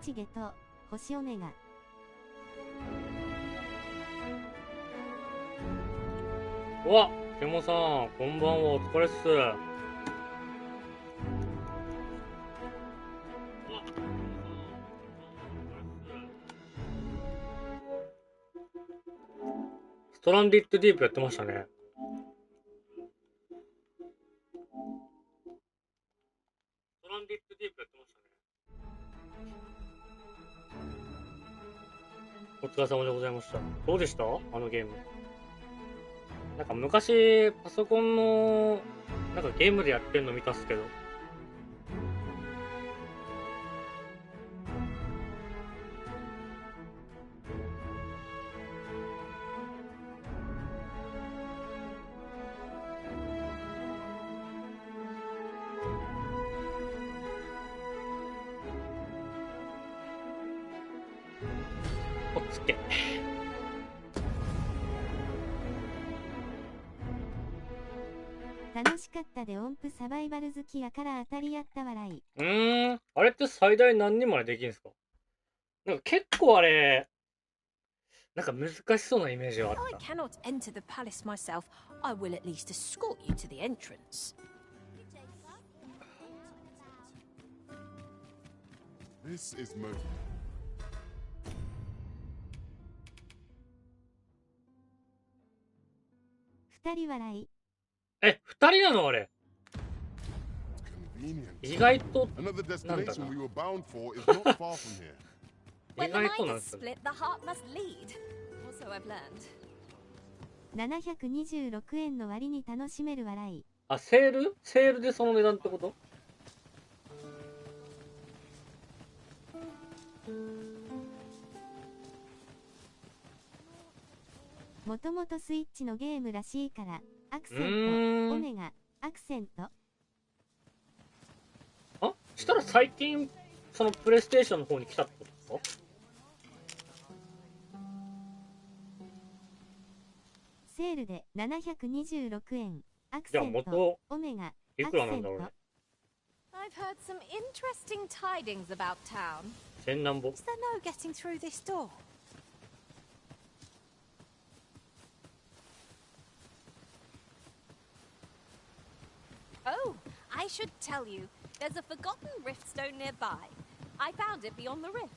日ゲと星オメガ。うわ、ケモさん、こんばんは、お疲れっす。ストランディッドディープやってましたね。ストランディッドディープやってましたね。お疲れ様でございました。どうでした？あのゲーム。なんか昔、パソコンの、なんかゲームでやってんの見たっすけど。おっつけ。楽しかったで音符サバイバル好きやから当たりやった笑い。あれって最大何人までできるんですか？なんか結構あれ、なんか難しそうなイメージはあった。I cannot enter the palace myself. I will at least escort you to the entrance. This is Mo. 二人笑い。え、二人なのあれ。意外と、Another なんだ destination な。 we were bound for is not far from here. 意 When the 外と mind なん is ですよね。 split, the heart must lead. Also, I've learned. 726円の割に楽しめる笑い。あ、セールでその値段ってこと？もともとスイッチのゲームらしいから、アクセント、オメガ、アクセント。あ、したら最近、そのプレイステーションの方に来たってことですか？セールで726円。アクじゃあセント、元、オメガ、いくらなんだろうね。I've heard some interesting tidings about town. 千何本。 Is there no getting through this door? Oh, I should tell you, there's a forgotten rift stone nearby. I found it beyond the rift.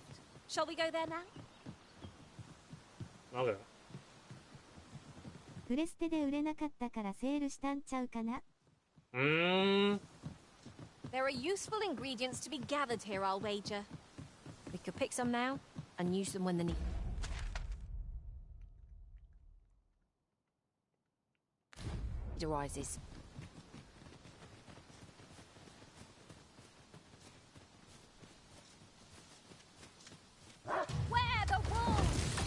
Shall we go there now? なんで？プレステで売れなかったからセールしたんちゃうかな。There are useful ingredients to be gathered here, I'll wager. We could pick some now and use them when the need. Arises.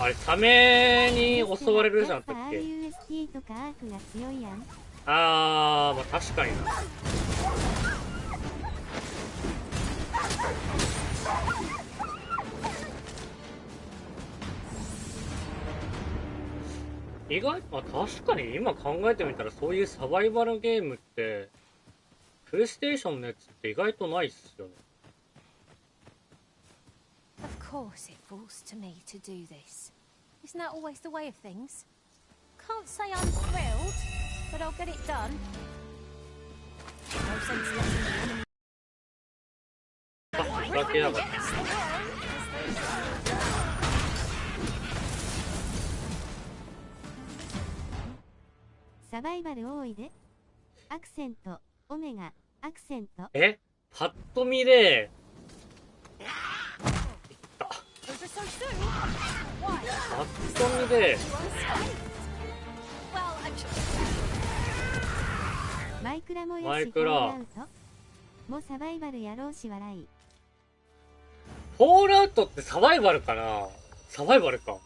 あれ、サメに襲われるじゃん、だっけ？ RUST とかアークが強いやん。あー、まあ確かにな。意外、まあ確かに今考えてみたらそういうサバイバルゲームって、プレイステーションのやつって意外とないっすよね。Of course it falls to me to do this. Isn't that always the way of things? Can't say I'm thrilled, but I'll get it done. No sense letting the enemy. あ、だけだから。サバイバル多いで。アクセント、オメガ、アクセント。え？パッと見で、パッと見で、マイクラもやし、マイクラフォールアウトもサバイバルやろうし笑い。フォールアウトってサバイバルかな？サバイバルか。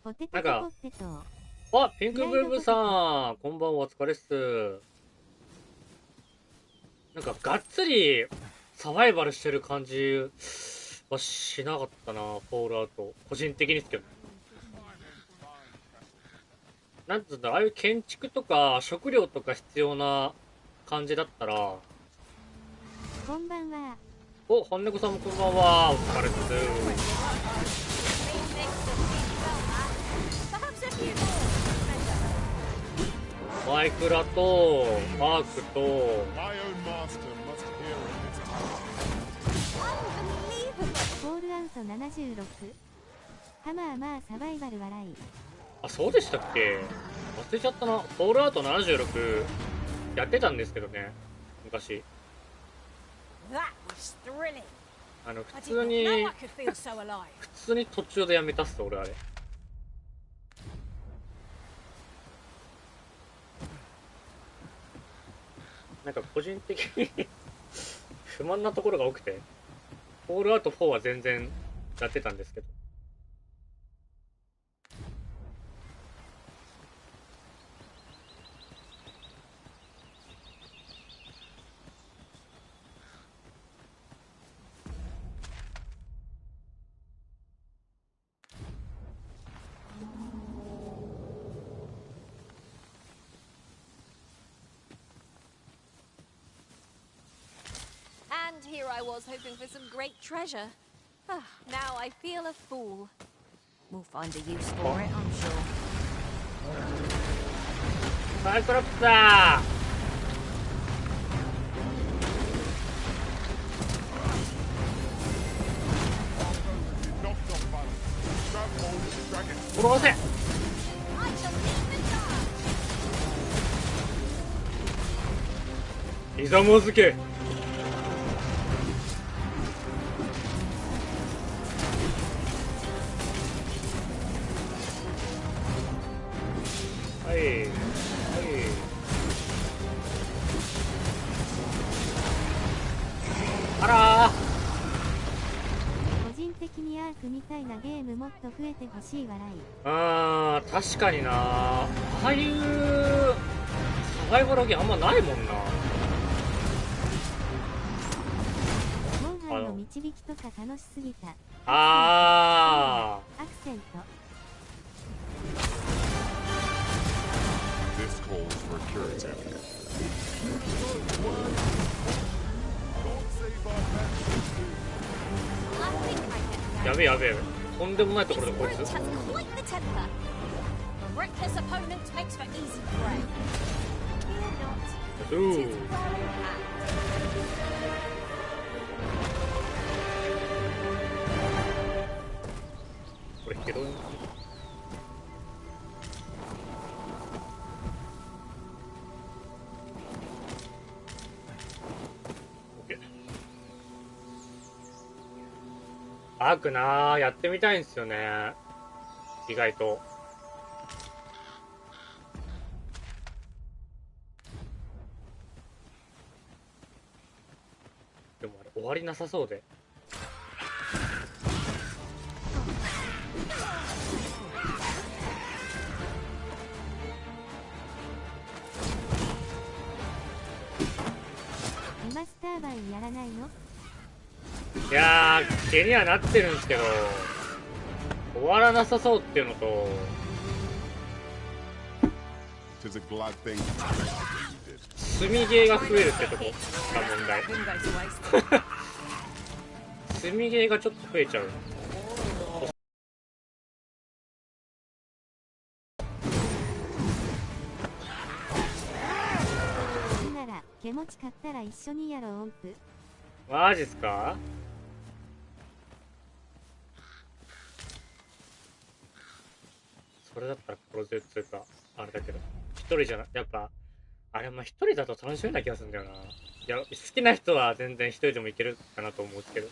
ポテトポテト。あ、ピンクブルブさん、こんばんは、お疲れっす。なんか、がっつり、サバイバルしてる感じはしなかったな、フォールアウト。個人的にですけど。なんつうんだろう、ああいう建築とか、食料とか必要な感じだったら、こんばんは。お、本猫さんもこんばんは。お疲れっす。マイクラとマークと My own master must hear of its power. フォールアウト76。ハマーまあサバイバル笑い。あ、そうでしたっけ？忘れちゃったな。フォールアウト76やってたんですけどね、昔。普通に途中でやめたっす、俺あれ。なんか個人的に不満なところが多くて、フォールアウト4は全然やってたんですけど。And here I was hoping for some great treasure. Now I feel a fool. We'll find a use for it, I'm sure. サイクロプスだー。殺せ。ひざまずけ。はいはい。あらー。個人的にアークみたいなゲームもっと増えてほしい笑い。あー、確かにな。ああいうサバイバルゲームあんまないもんな。モンハンの導きとか楽しすぎた。あアクセント。This calls for curative. Don't save our best. ー、やべえやべえ。とんでもないところでこいつ。A reckless opponent makes for easy prey. Fear not. う It ー is well in hand. これ拾い。アークなー、やってみたいんですよね。意外と。でもあれ終わりなさそうで。リマスター版やらないの？いやー、気にはなってるんですけど、終わらなさそうっていうのと、 'Tis a glad thing to make what you did. 積みゲーが増えるってとこが問題。積みゲーがちょっと増えちゃう。なら、毛持ち買ったら一緒にやろう音符。マジっすか？それだったら殺せるっていうか、あれだけど、一人じゃな、やっぱ、あれ、まあ一人だと楽しめない気がするんだよな。いや、好きな人は全然一人でもいけるかなと思うんですけど。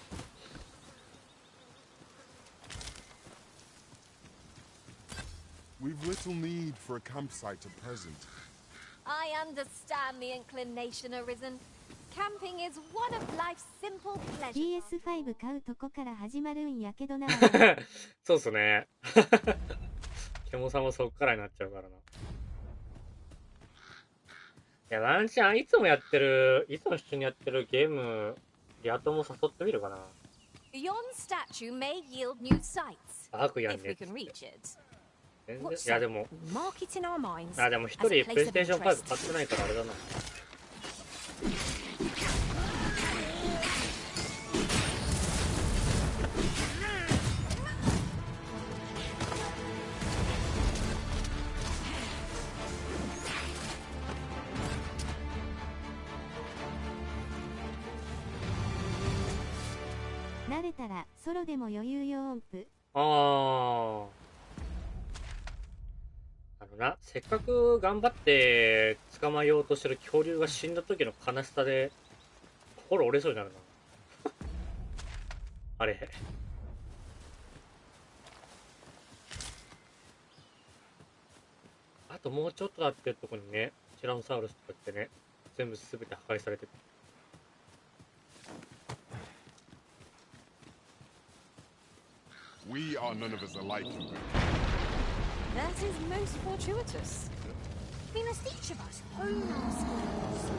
We've little need for a campsite at present. I understand the inclination arisen. Camping is one of life's simple pleasures. PS5 買うとこから始まるんやけどな。そうっすね。ケモさんもそっからになっちゃうからな。いや、ワンチャン、いつも一緒にやってるゲーム、リア友誘ってみるかな。Yon statue may yield new sights アークやん if ね we っつっ can て。 reach it. 全然、 What's いや that? でも、 Mark it in our minds あ、でも一人 as a プレイ place ステーション of 5 interest. 買ってないからあれだな。れたらソロでも余裕よ音符。せっかく頑張って捕まえようとしてる恐竜が死んだ時の悲しさで心折れそうになるな。あれ。あともうちょっとだっていうとこにね、ティラノサウルスとかってね、全部すべて破壊されてる。We are none of us alike, you know. That is most fortuitous. We must each of us hone our skills.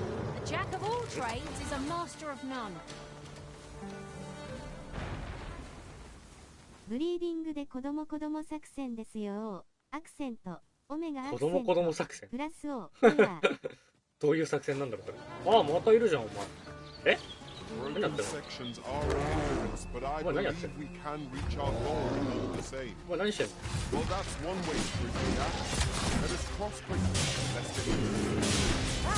The jack of all trades is a master of none. ブリーディングで子供作戦ですよ。アクセント、オメガアクセント。子供作戦。プラスオ、フォア。どういう作戦なんだろう、それ。ああ、またいるじゃん、お前。え？ Broken sections are a hindrance, but I believe we can reach our goal all the same. お前何してんの？ Well, that's one way to bridge the gap. Let us cross quickly. Let's get it. I'll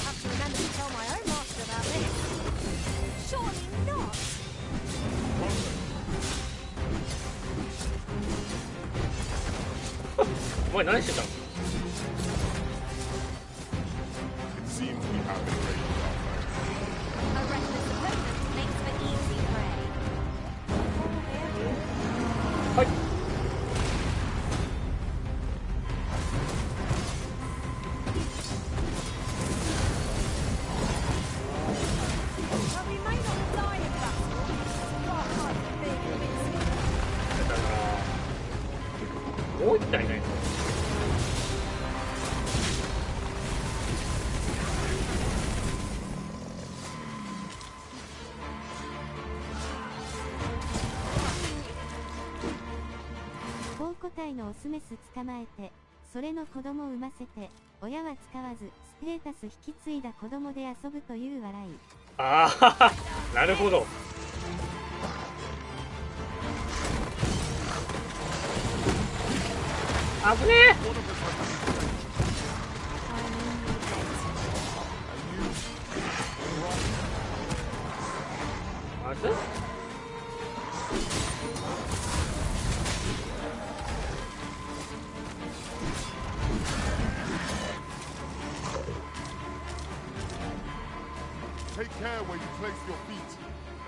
have to remember to tell my own master about this. Surely not. お前何してたの？ It seems we have been raided our A reckless opponent makes for easy prey. はい。Well, we may not die in battle. Far from being invincible. だからもう一体いないの？個体のオスメス捕まえて、それの子供を産ませて、親は使わず、ステータス引き継いだ子供で遊ぶという笑い。ああ、なるほど。危ねえ。まずTake care where you place your feet.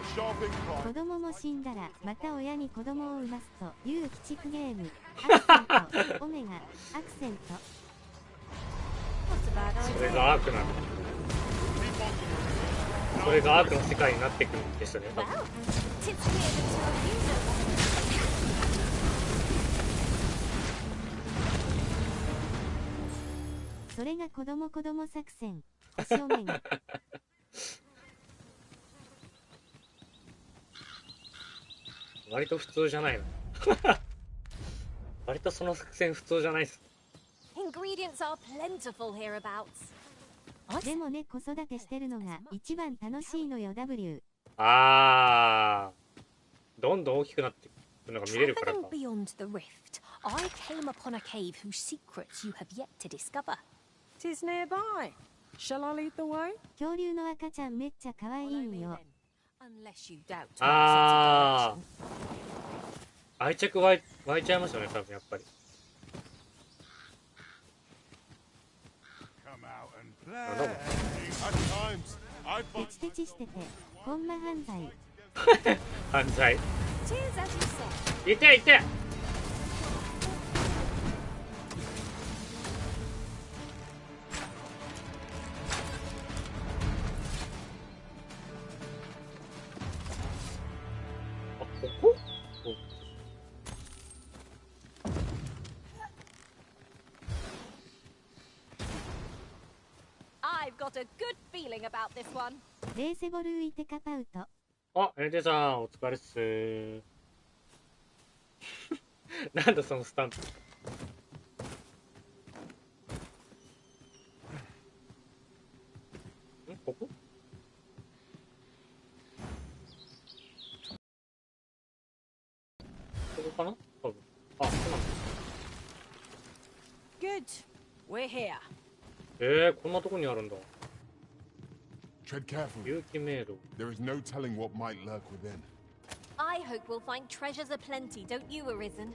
A sharp 子 incline. 供も死んだら、また親に子供を産ますという鬼畜ゲーム。アクセント、オメガ、アクセント。それがアークなの。それがアークの世界になってくるんですよね。多分 Well, it's clear that you're using. それが子供作戦。星オメガ。割と普通じゃないの。割とその作戦普通じゃないっす。Ingredients are plentiful hereabouts. でもね、子育てしてるのが一番楽しいのよ W。あー、どんどん大きくなってくるのが見れるからか。 Traveling beyond the rift, I came upon a cave whose secrets you have yet to discover. 'Tis nearby. Shall I lead the way? 恐竜の赤ちゃんめっちゃ可愛いんよ。 Unless you doubt my あ sense of direction. ー、愛着湧いちゃいますよね、多分やっぱり。 Come out and あ、どうも。 At times, I テチテチしてて、コンマ犯罪。犯罪。 It is as you say. いていて。あ、ここ？I've got a good feeling about this one. レーセボルーイテカパウト。あ、エンテさん、お疲れっす。なんだそのスタンプ。ん？ここ？ここかな？多分。あ、そうなんだ。 Good. We're here. こんなとこにあるんだ。 tread carefully. 有機迷路。 There is no telling what might lurk within. I hope we'll find treasures aplenty, don't you, Arisen?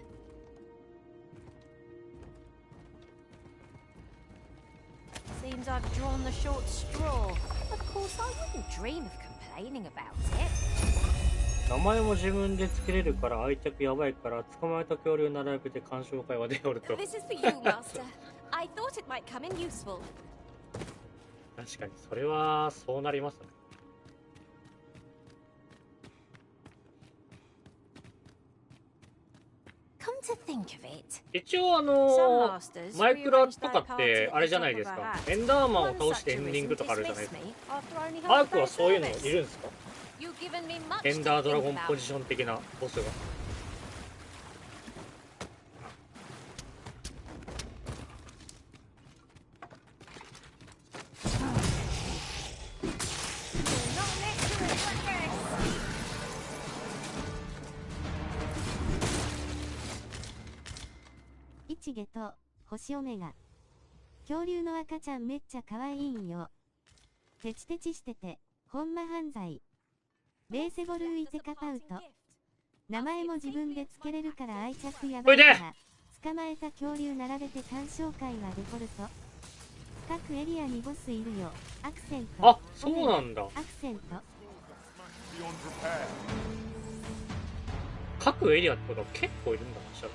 Seems I've drawn the short straw. Of course, I wouldn't dream of complaining about it. 名前も自分で付けれるから愛着やばいから捕まえた恐竜並べて鑑賞会は出よると。 This is for you, Master. I thought it might come in useful. 確かにそれはそうなりますね。Come to think of it. 一応マイクラとかってあれじゃないですか。エンダーマンを倒してエンディングとかあるじゃないですか。アークはそういうのいるんですか？エンダードラゴンポジション的なボスが。一ゲと星オメガ。恐竜の赤ちゃんめっちゃ可愛いんよ。テチテチしてて、ほんま犯罪。ベーセゴルーイテカパウト。名前も自分で付けれるから愛着やばいから。捕まえた恐竜並べて鑑賞会はデフォルト。各エリアにボスいるよ。アクセント。あ、そうなんだ。アクセント。各エリアってことは結構いるんだな、したら。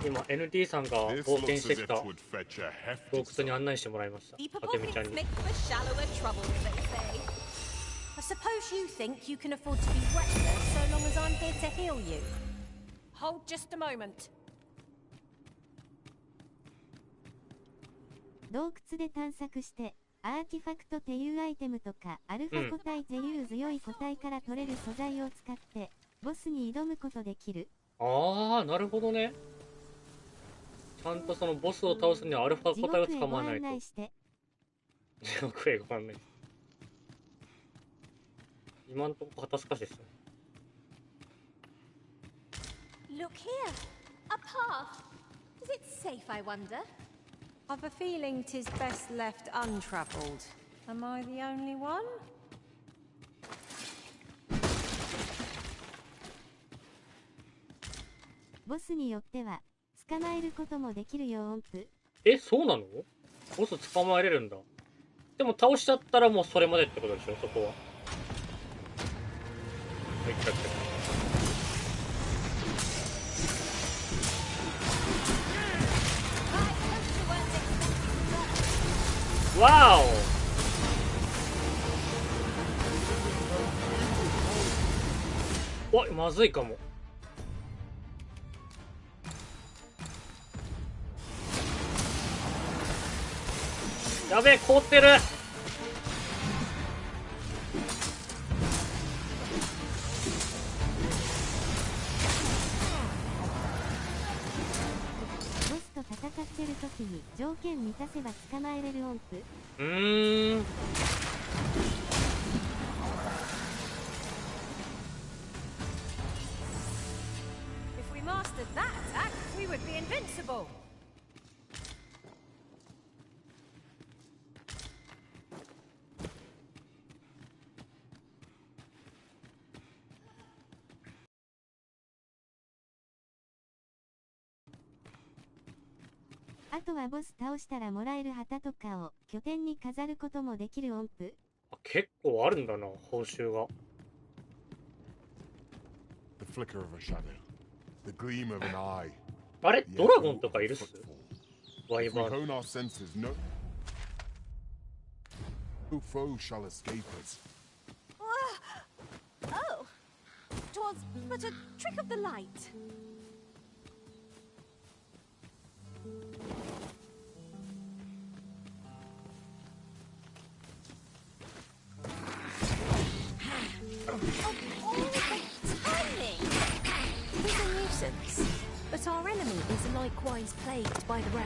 今 NT さんが冒険してきた洞窟に案内してもらいました。あけみちゃんに。I suppose you think you can afford to be reckless so long as I'm here to heal you. Hold just a moment. 洞窟で探索してアーティファクトっていうアイテムとかアルファ個体っていう強い個体から取れる素材を使ってボスに挑むことできる。ああ、なるほどね。ちゃんとそのボスを倒すにはアルファ個体を捕まえないと。地獄へご案内。今んとこ肩透かしですよ。Look here, a path. Is it safe, I wonder? I've a feeling 'tis best left untravelled. Am I the only one? ボスによっては捕まえることもできるよ音符。え、そうなの？ボス捕まえれるんだ。でも倒しちゃったらもうそれまでってことでしょ、そこは。いっちゃって。わお。おい、まずいかも。やべえ、凍ってる。ボスと戦ってる時に条件満たせば捕まえれる音符。If we mastered that attack, we would be invincible. あとはボス倒したらもらえる旗とかを拠点に飾ることもできる音符。結構あるんだな、報酬が。The flicker of a shadow, the gleam of an eye. あれ、ドラゴンとかいるっす？ワイバーン。 Hone our senses, no foe shall escape us. Oh, 'twas but a trick of the light. Of all the tiny likewise plagued by the rain.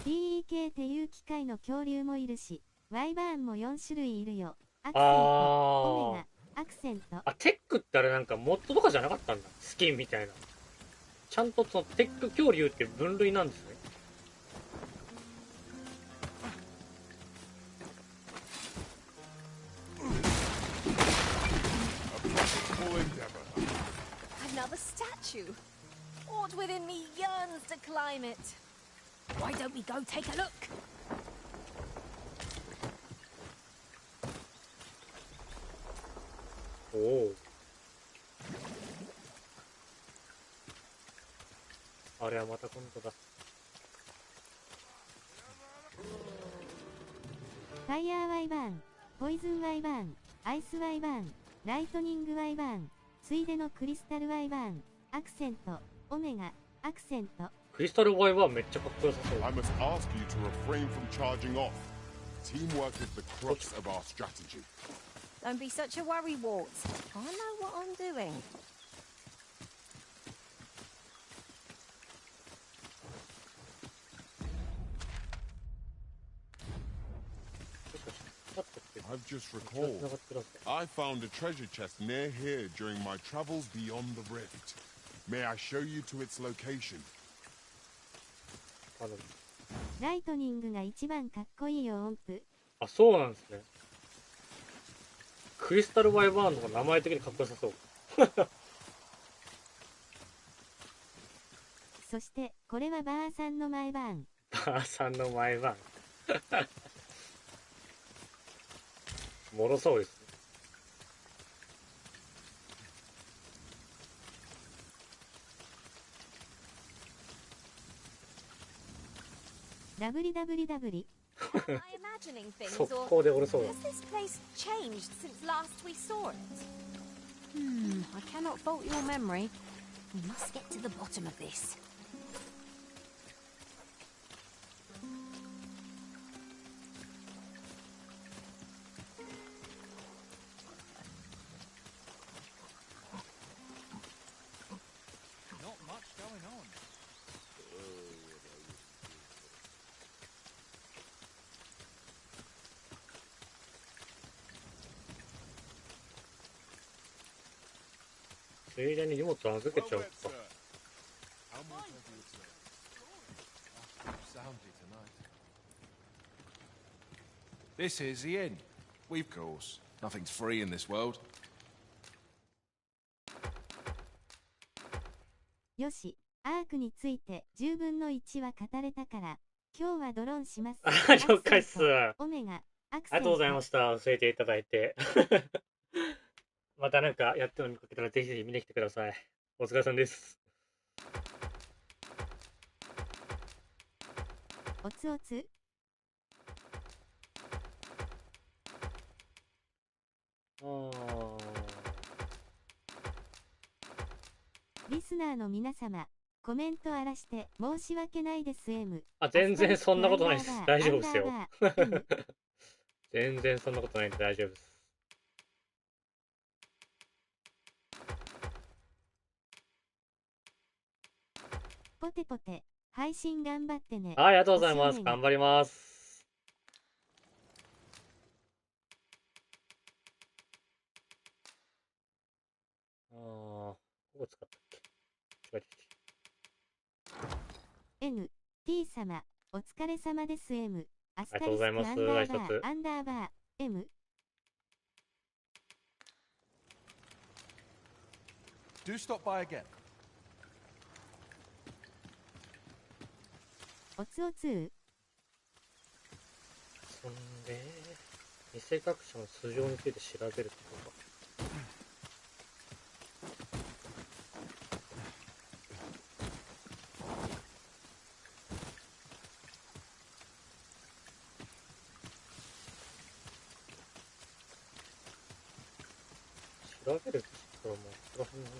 DEK っていう機械の恐竜もいるし、ワイバーンも4種類いるよ。アクセント、オメガ、アクセント。あ、テックってあれなんかモッドとかじゃなかったんだ。スキンみたいな。ちゃんとそのテック恐竜って分類なんですね。Another statue. Aught within me yearns to climb it. Why don't we go take a look? おお。あれはまた今度だ。ファイヤーワイバーン、ポイズンワイバーン、アイスワイバーン、ライトニングワイバーン、ついでのクリスタルワイバーン、アクセント、オメガ、アクセント。クリスタルワイはめっちゃかっこよさそう。I must ask you to refrain from charging off. Teamwork is the crux of our strategy. Don't be such a worrywart. I know what I'm doing. I've just recalled. I found a treasure chest near here during my travels beyond the rift. May I show you to its location? ライトニングが一番かっこいいよ音符。あ、そうなんですね。クリスタルワイバーンの方が名前的にかっこよさそう。そしてこれはバーさんの前バーン。バーさんの前バーン。もろそうですね。ダブリダブリダブリ。速攻でおるそうだ。 Has this place changed since last we saw it? I cannot fault your memory. We must get to the bottom of this. Not much going on. ついでに荷物預けちゃおうか。 This is the inn. Of course, nothing's free in this world. よし、アークについて10分の1は語れたから、今日はドローンします。あ、了解っす。オメガ、アクセント。ありがとうございました。教えていただいて。またなんかやってるの見かけたらぜひぜひ見に来てください。お疲れさんです。おつおつ。リスナーの皆様、コメント荒らして申し訳ないです M。あ、全然そんなことないです。大丈夫ですよ。全然そんなことないんで大丈夫です。ポテポテ、配信頑張ってね。ありがとうございます。頑張ります。ここ使ったっけ？違う違う。 N、T 様、お疲れ様です M。ありがとうございます。アンダーバー、M。Do stop by again. おつおつー。そんで、偽学者の素性について調べることか。調べるって言ったらもう、そこら辺の話。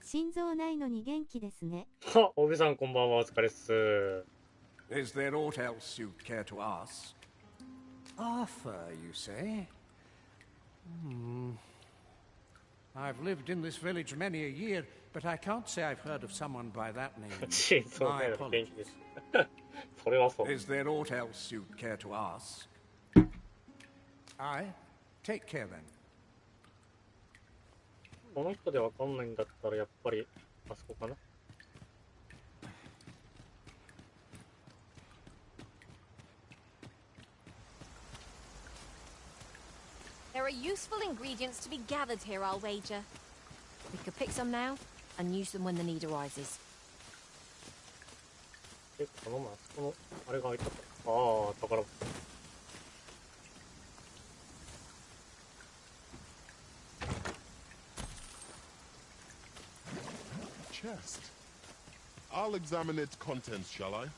心臓ないのに元気ですね。は、おびさんこんばんは、お疲れっす。Is there aught else you'd care to ask? Arthur, you say? I've lived in this village many a year, but I can't say I've heard of someone by that name. My apologies. Is there aught else you'd care to ask? Aye. Take care then. この人でわかんないんだったらやっぱりあそこかな。There are useful ingredients to be gathered here, I'll wager. We could pick some now and use them when the need arises. この前あそこのあれが開いたか。ああ、宝箱。Chest. I'll examine its contents, shall I?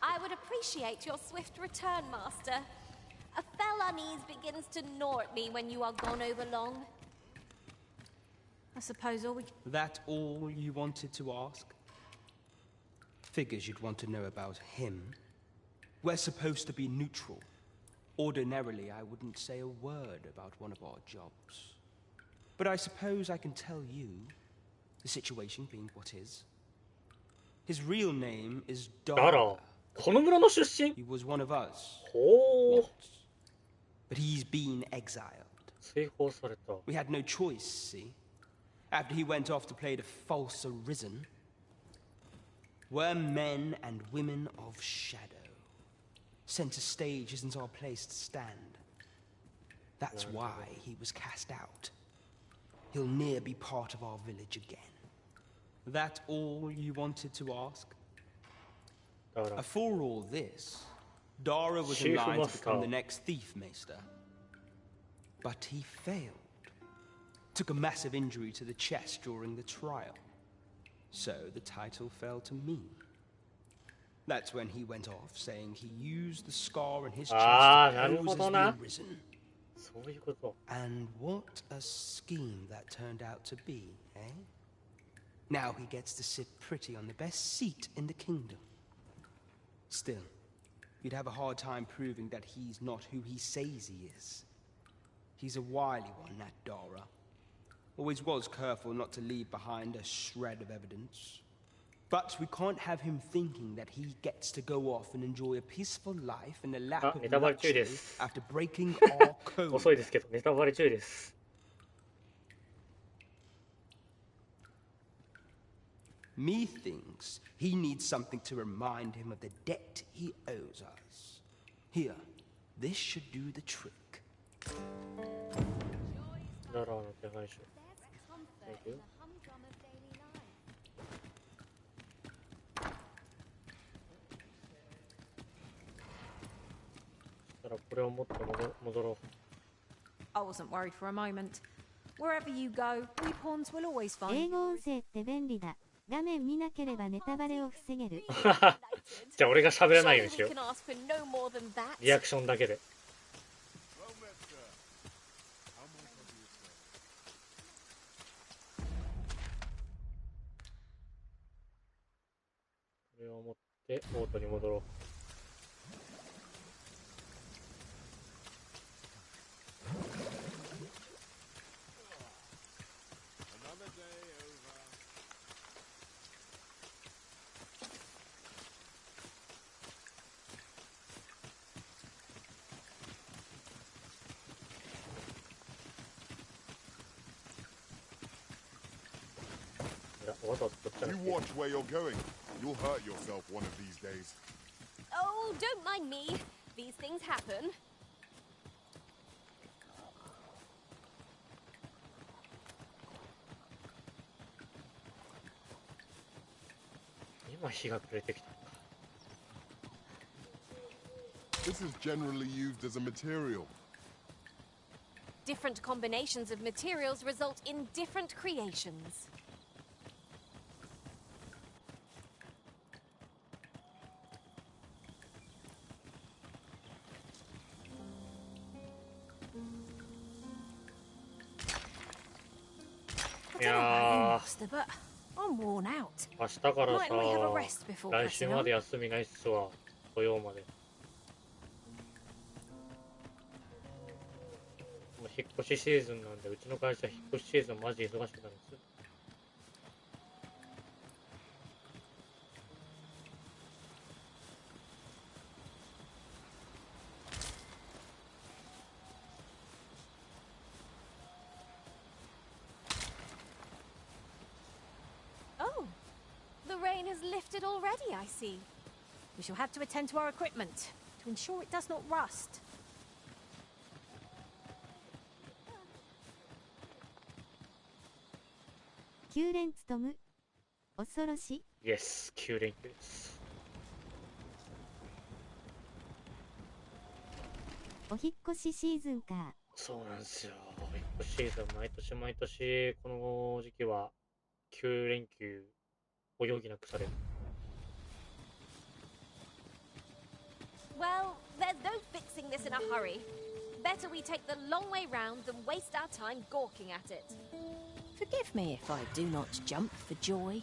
I would appreciate your swift return, Master. A fell unease begins to gnaw at me when you are gone over long. I suppose all we... That all you wanted to ask? Figures you'd want to know about him. We're supposed to be neutral. Ordinarily, I wouldn't say a word about one of our jobs. But I suppose I can tell you, the situation being what is. His real name is Dara. He was one of us. Once. But he's been exiled. We had no choice, see? After he went off to play the false arisen, we're men and women of shadow. Center stage isn't our place to stand. That's why he was cast out. He'll ne'er be part of our village again. That all you wanted to ask? For all this, Dara was in line to become the next thief maester. But he failed. Took a massive injury to the chest during the trial. So the title fell to me. That's when he went off, saying he used the scar in his chest to pose as the arisen. And what a scheme that turned out to be, eh? Now he gets to sit pretty on the best seat in the kingdom. Still, you'd have a hard time proving that he's not who he says he is. He's a wily one, that Dara. Always was careful not to leave behind a shred of evidence. But we can't have him thinking that he gets to go off and enjoy a peaceful life in the lap of luxury after breaking our code. 遅いですけど、ネタバレ注意です。Methinks he needs something to remind him of the debt he owes us. Here, this should do the trick. Thank you. これを持って戻ろう。I wasn't worried for a moment. Wherever you go, we pawns will always find. 英語音声って便利だ。画面見なければネタバレを防げる。じゃあ俺が喋らないようにしよう。リアクションだけで。これを持ってオートに戻ろう。You watch where you're going. You'll hurt yourself one of these days. Oh, don't mind me. These things happen. 今日が暮れてきた。This is generally used as a material. Different combinations of materials result in different creations. Yeah. But I'm worn out. 明日からさ、 Might we have a rest before 来週 pressing ま on? で休みないっすわ。土曜まで。もう引っ越しシーズンなんで、うちの会社引っ越しシーズンマジ忙しくなるんですよ。The rain has lifted already, I see. We shall have to attend to our equipment to ensure it does not rust. 9連勤む。恐ろし。Yes、9連休です。お引っ越しシーズンか。そうなんですよ。お引っ越しシーズン、毎年、この時期は9連休、お容疑なくされる。Well, there's no fixing this in a hurry. Better we take the long way round than waste our time gawking at it. Forgive me if I do not jump for joy.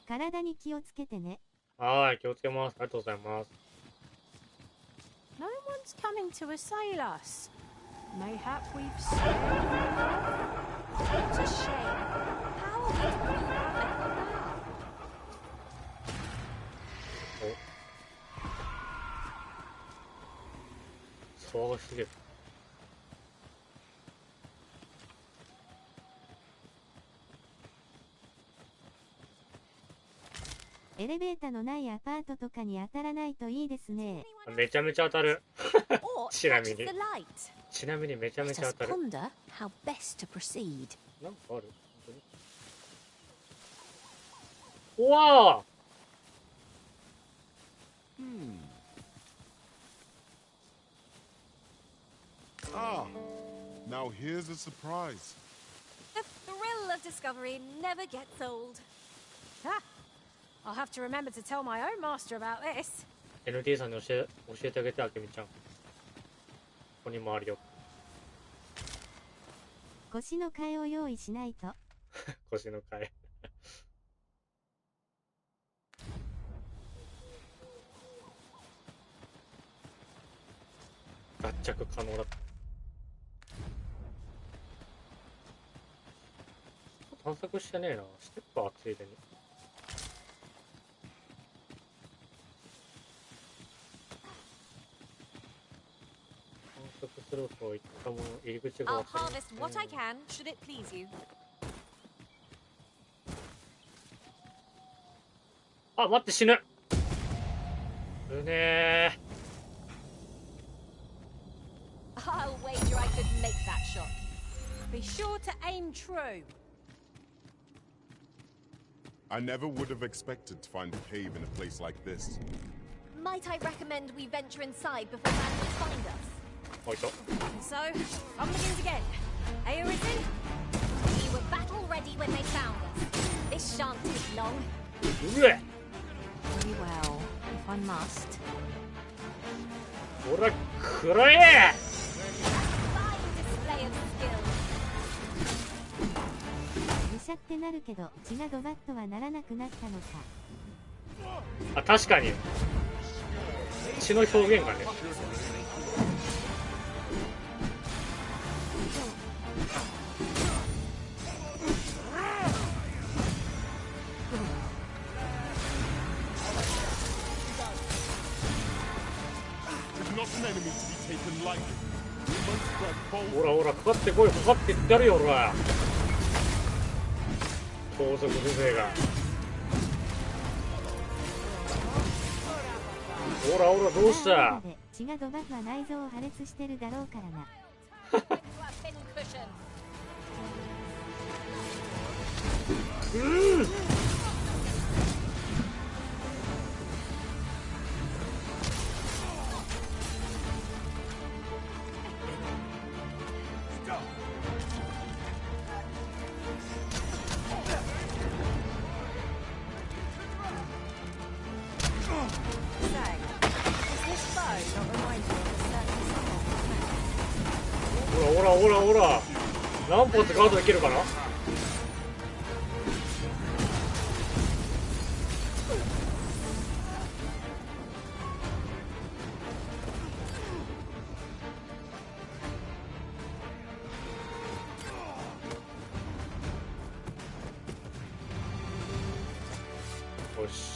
体に気をつけてね。はい、気をつけます。ありがとうございます。No one's coming to assail us. Mayhap we've scared What a shame. How are we to prove our mettle now? 騒がしすぎる。エレベーターのないアパートとかに当たらないといいですね。めちゃめちゃ当たる。ちなみにめちゃめちゃ当たる。なんかある？うわあ。Now here's a surprise. The thrill of discovery never gets old. I'll have to remember to tell my own master about this. NT さんに教えてあげて、あけみちゃん。ここにもあるよ。腰の替えを用意しないと。腰の替え。脱着可能だった。探索してねえな。ステップはついでに。探索するといったもの、入り口が I'll 分かり harvest what I can, should it please you. あ、待って、死ぬ。うねー。I'll wager I could make that shot. Be sure to aim true. I never would have expected to find a cave in a place like this. Might I recommend we venture inside before bandits find us? So, on begins again. Are you ready? We were battle ready when they found us. This shan't take long. Very well, if I must. ほら、くらえ！ Fine display of skill. ぐしゃってなるけど血がドバッとはならなくなったのか。あ、確かに血の表現がね。ほらほら、かかってこい、かかっていってやるよ、ほら。盗賊風情が。ほらほら、どうした？血がドバッは内臓を破裂してるだろうからな。ほらほらほら、何発ガードできるかな。よし。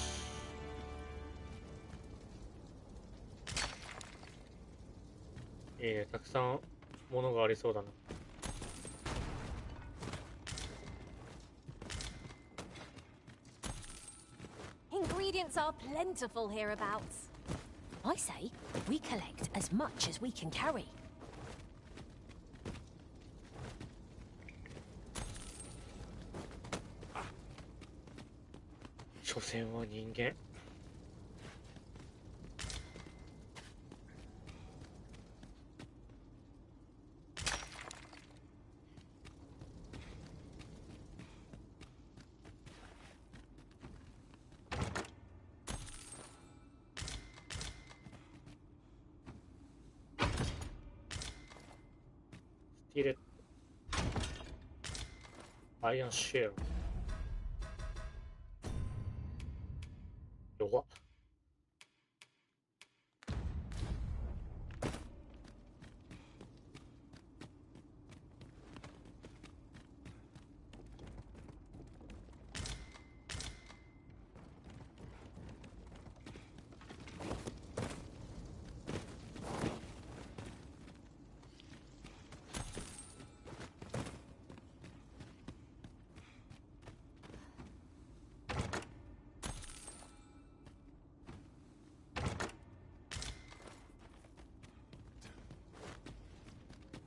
いいね、たくさん物がありそうだな。Ingredients are plentiful hereabouts. I say we collect as much as we can carry. 所詮は人間。スティレット、アイアンシェル、弱っ。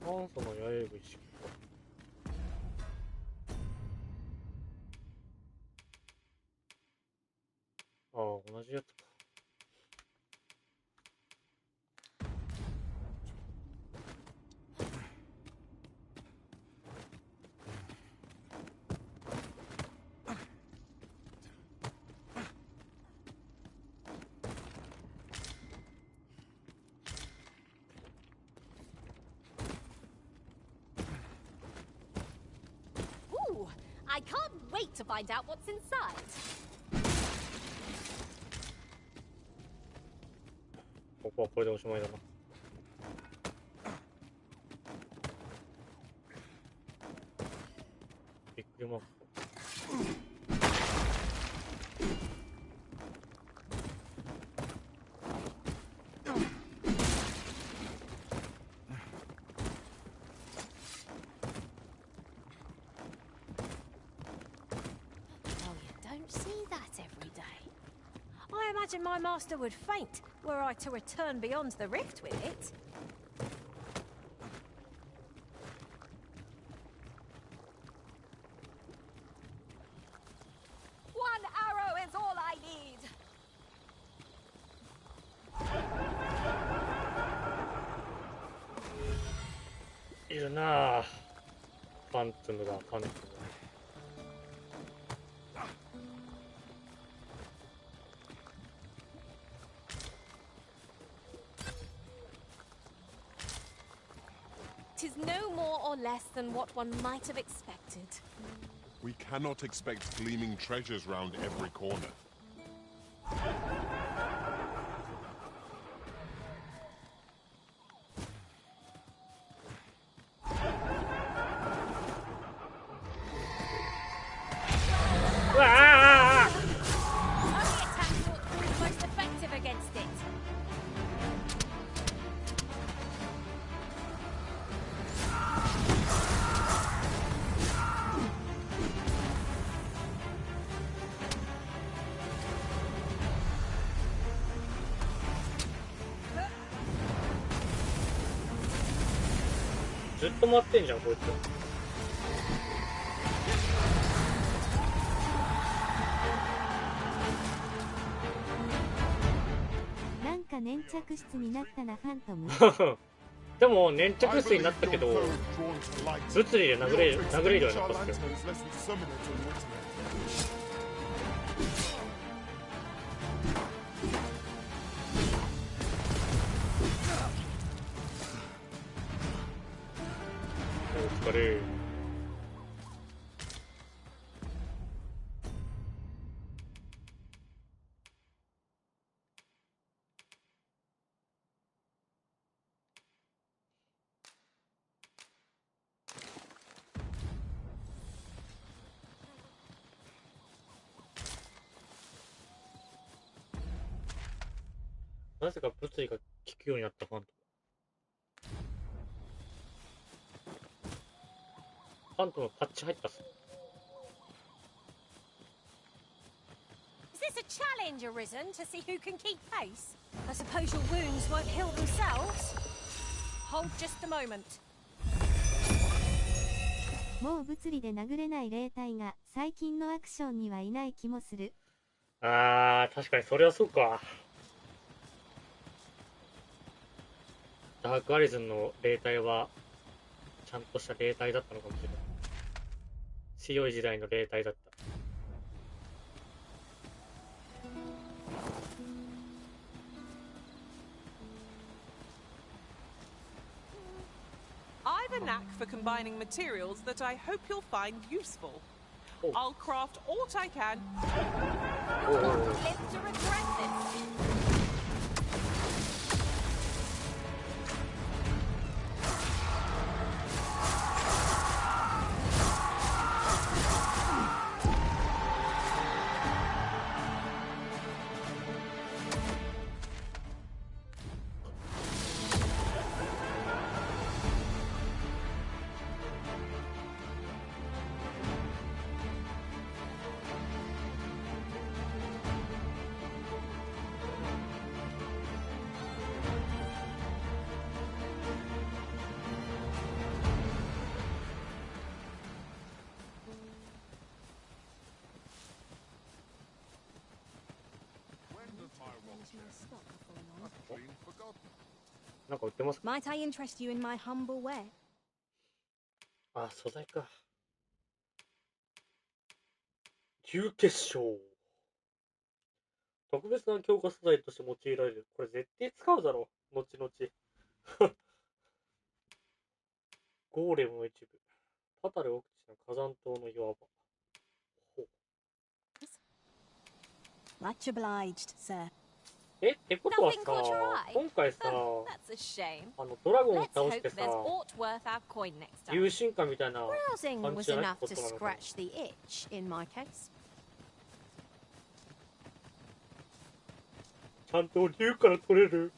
酸素の八重口か。ああ、同じやつか。I can't wait to find out what's inside. ここはこれでおしまいだな。びっくりマーク。I imagine my master would faint were I to return beyond the rift with it. One arrow is all I need. いるなぁ。ファントムだ、ファントム。'Tis no more or less than what one might have expected. We cannot expect gleaming treasures round every corner. Only attacks ought to prove most effective against it.ずっと待ってんじゃんこいつ。ら粘着質になったなファントム。でも粘着質になったけど物理で殴れるようになったっすよ。お疲れ。なぜか物理が効くようになったファントムパッチ入ったっす。Is this a challenge arisen to see who can keep pace? I suppose your wounds won't heal themselves. Hold just a moment. もう物理で殴れない霊体が最近のアクションにはいない気もする。あー、確かにそれはそうか。ダークアリズンの霊体はちゃんとした霊体だったのかもしれない。強い時代の霊体だった。I've a knack for combining materials that I hope you'll find useful. I'll craft what I can. You'll not live to regret this.なんか売ってますか？ Might I interest you in my humble way? あ、素材か。牛結晶。特別な強化素材として用いられる。これ絶対使うだろう。後々。ゴーレムの一部。パタル奥地の火山島の岩場。ほう。Much obliged, sir. ってことはさ、今回さ、ドラゴンを倒してさ、有進化みたいな感じじゃないことなのかな。ちゃんと竜から取れる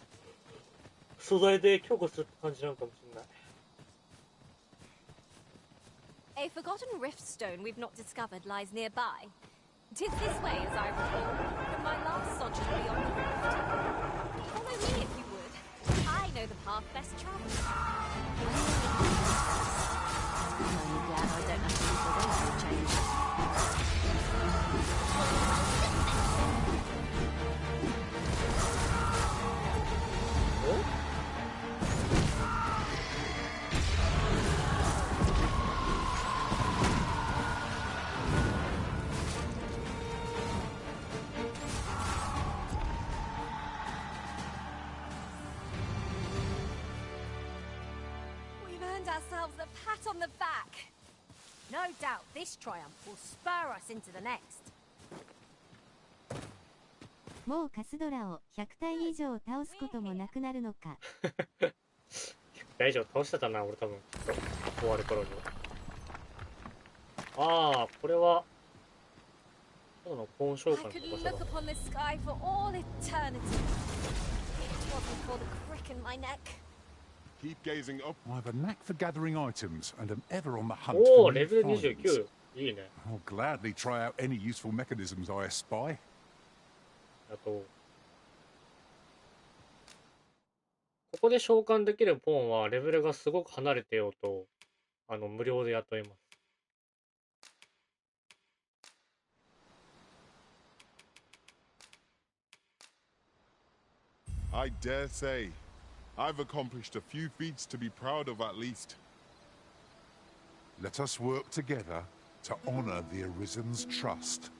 素材で強化するって感じなのかもしれない。A forgotten rift stone we've not discovered lies nearby. 'Tis this way, as I recall, from my last sojourn beyond the rift. Follow me if you would. I know the path best traveled. I'm glad I don't have to use the way for a change. Ourselves a pat on the back. No doubt this triumph will spur us into the next. もうカスドラを100体以上倒すこともなくなるのか。100体以上倒してたな、俺多分。終わる頃に。ああ、これは。ただの交渉官の場所だ。I could look upon this sky for all eternity. It wasn't for the crick in my neck. Keep gazing up. I have a knack for gathering items and am ever on the hunt for for new new finds. I'll gladly try out any useful mechanisms I espy. あと、ここで召喚できるポンはレベルがすごく離れてようと、無料で雇えます。I dare say, I've accomplished a few feats to be proud of at least. Let us work together to honor the Arisen's trust.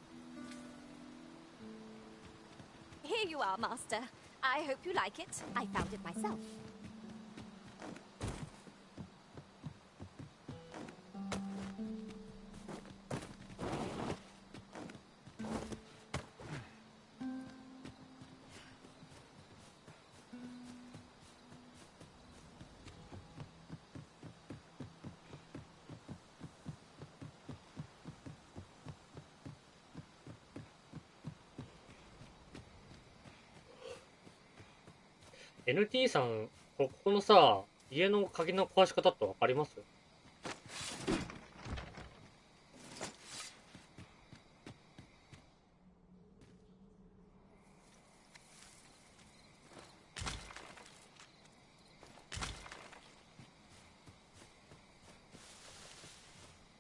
Here you are, Master. I hope you like it. I found it myself. NT さん、このさ、家の鍵の壊し方ってわかります？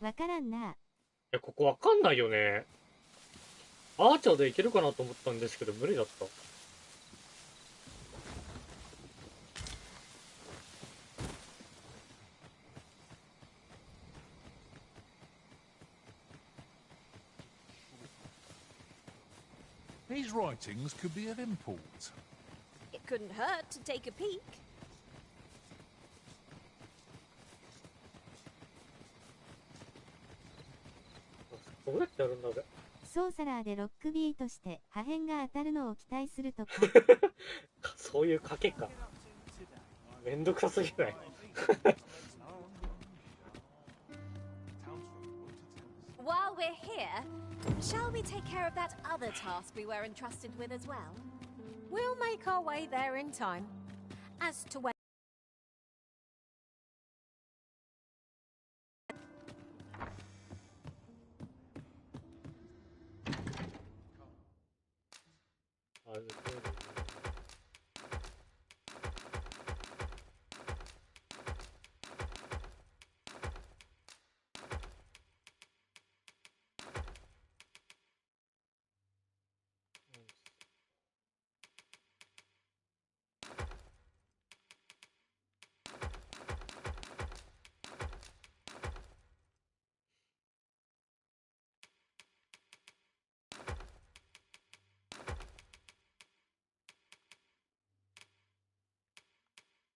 わからんな。ここわかんないよね。アーチャーでいけるかなと思ったんですけど、無理だった。These writings could be of import. It couldn't hurt to take a peek. どうやってやるんだべ。ソーサラーでロックビートして破片が当たるのを期待するとか。そういう賭けか。めんどくさすぎない。While we're here, shall we take care of that other task we were entrusted with as well? We'll make our way there in time. As to when...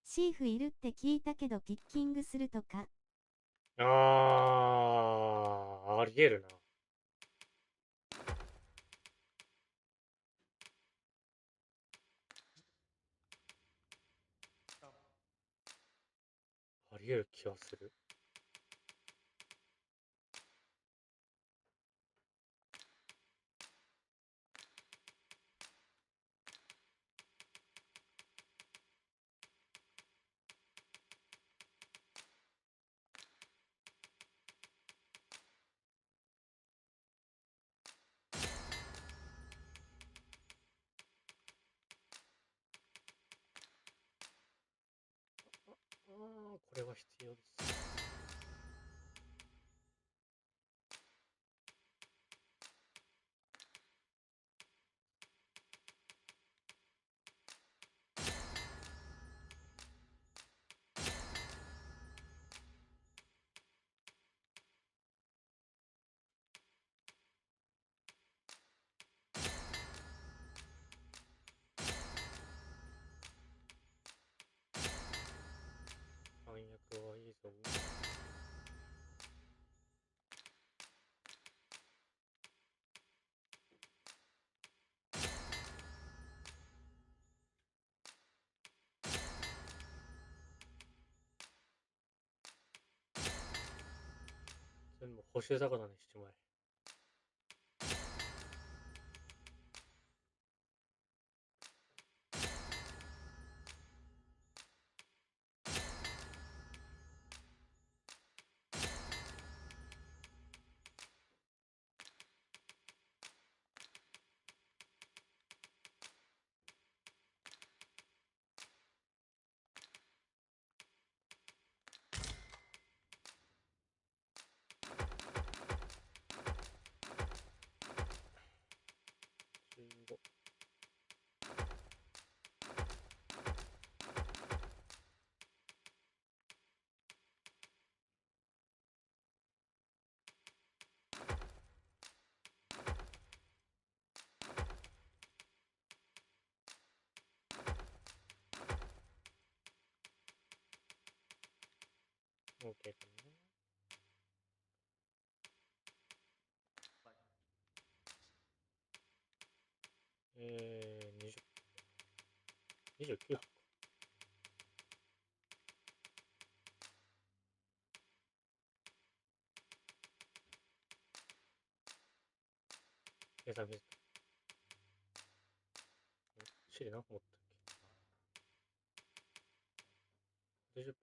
シーフいるって聞いたけどピッキングするとか。ありえるな。ありえる気はする。これは必要です。翻訳はいいぞ。全部補修魚にしてまえ。OK だね。29分か。計算ミスった。シリ何分持ったっけ？ 60 分か。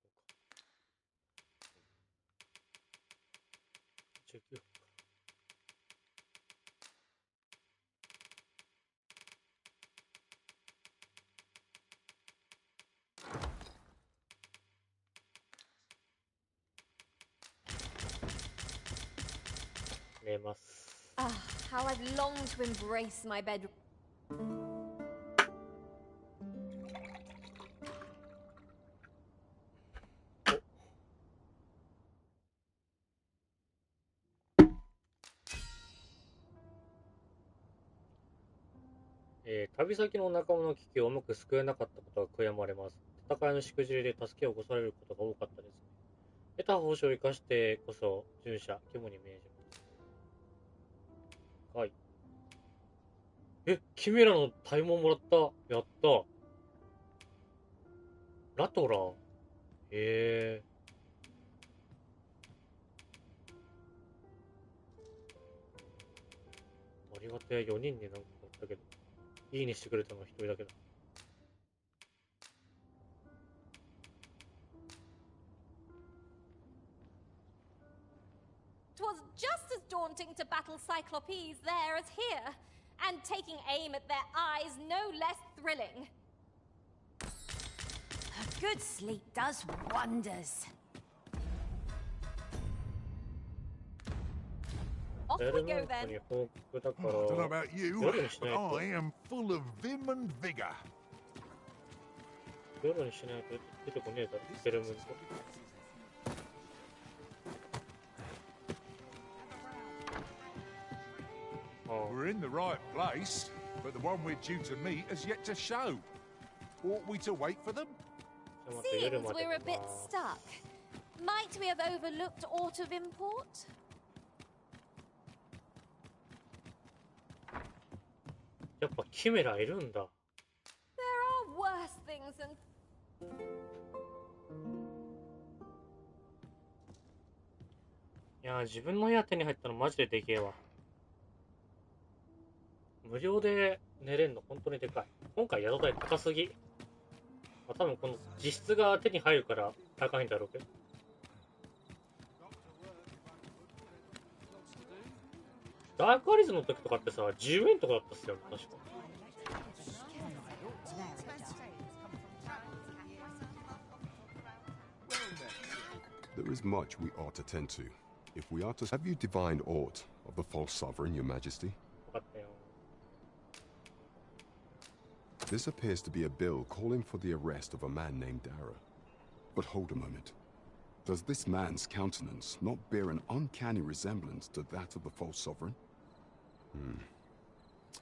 19分か。寝ます。Ah, how I've longed to embrace my bedroom. 旅先の仲間の危機をうまく救えなかったことが悔やまれます。戦いのしくじりで助けを起こされることが多かったです。得た報酬を生かしてこそ、従者、肝に銘じます。はい。キメラの体毛もらった。やった。ラトラ。ありがてえ。4人になんかおったけど、いいねしてくれたのは1人だけだ。'Twas just as daunting to battle Cyclopes there as here, and taking aim at their eyes no less thrilling. A good sleep does wonders. Off we go then. I don't know about you, but I am full of vim and vigor. 夜にしないと出てこねえだろ、ベルムント。We're in the right place, but the one we're due to meet has yet to show. Ought we to wait for them? Seems we're a bit stuck. Might we have overlooked aught of import? やっぱキメラいるんだ。There are worse things than... いやー、自分の部屋手に入ったのマジででけえわ。無料で寝れんの本当にでかい。今回宿代高すぎ。まあ、多分この実質が手に入るから高いんだろうけど。ダークアリズの時とかってさ、10円とかだったっすよね、確か。There is much we ought to tend to. If we are to... Have you divined aught of the false sovereign, your majesty? This appears to be a bill calling for the arrest of a man named Dara. But hold a moment. Does this man's countenance not bear an uncanny resemblance to that of the false sovereign?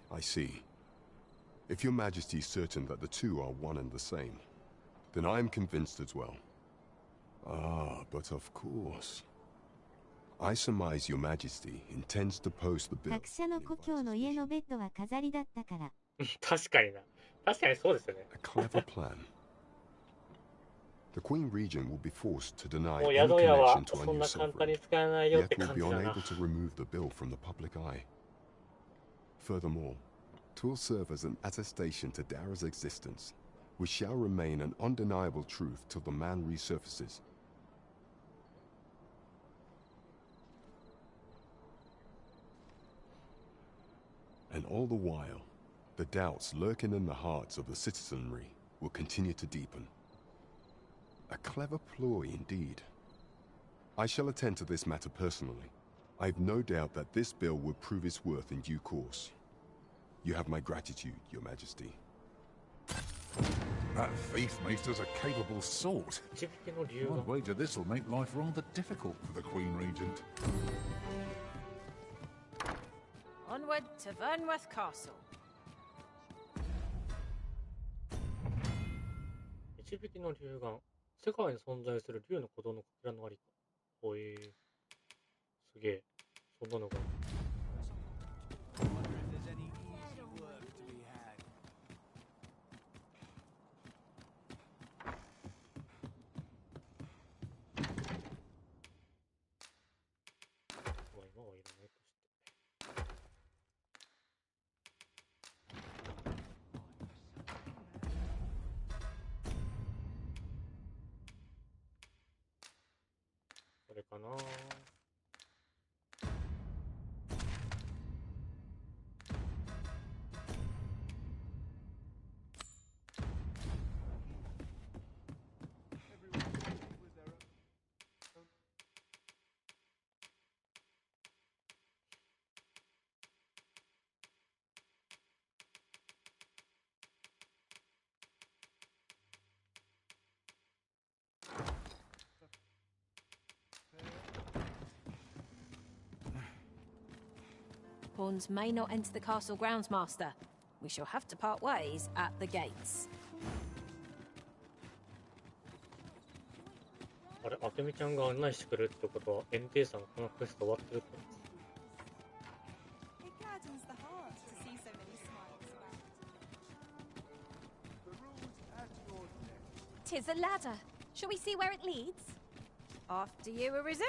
I see. If your majesty is certain that the two are one and the same, then I am convinced as well. Ah, but of course. I surmise your majesty intends to post the bill. 学者の故郷の家のベッドは飾りだったから。確かにな。確かにそうですよね。A clever plan. The Queen Regent will be forced to deny もう any 宿屋は connection to そ our ん new な簡単 sovereign, に使えないよっ yet て will 感 be じだな。 unable to remove the bill from the public eye. Furthermore, 'twill serve as an attestation to Dara's existence, which shall remain an undeniable truth till the man resurfaces. And all the while, the doubts lurking in the hearts of the citizenry will continue to deepen. A clever ploy indeed. I shall attend to this matter personally. I've no doubt that this bill will prove its worth in due course. You have my gratitude, Your Majesty. That thief maester's a capable sort. I'd wager this'll make life rather difficult for the Queen Regent. Onward to Vernworth Castle. 導きの竜眼。世界に存在する竜の鼓動のかけらのありか。おい、すげえ。そんなのが。今はいらないとして。これかな。Pawns may not enter the castle grounds, Master. We shall have to part ways at the gates. あれ、あけみちゃんが案内してくれるってことは、エンテイさんのこのクエスト終わってるってことです。It gladdens the heart to see so many smiles about. The road at your neck. 'Tis a ladder. Shall we see where it leads? After you, Arisen.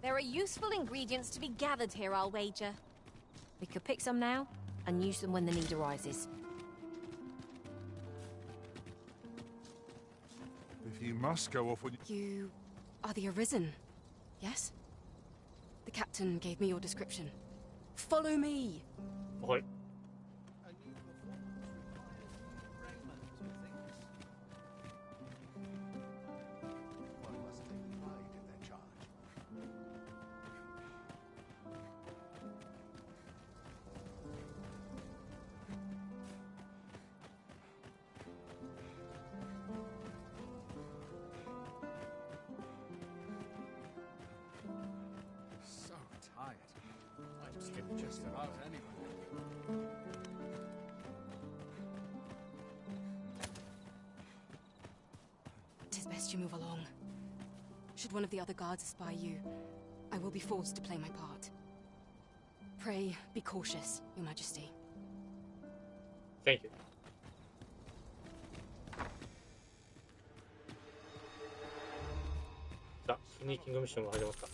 There are useful ingredients to be gathered here, I'll wager. We could pick some now, and use them when the need arises. If you must go off on... You are the Arisen, yes? The captain gave me your description. Follow me! Right. Just about anyone. 'Tis best you move along. Should one of the other guards espy you, I will be forced to play my part. Pray, be cautious, Your Majesty. Thank you. さあ、スニーキングミッションが始まった。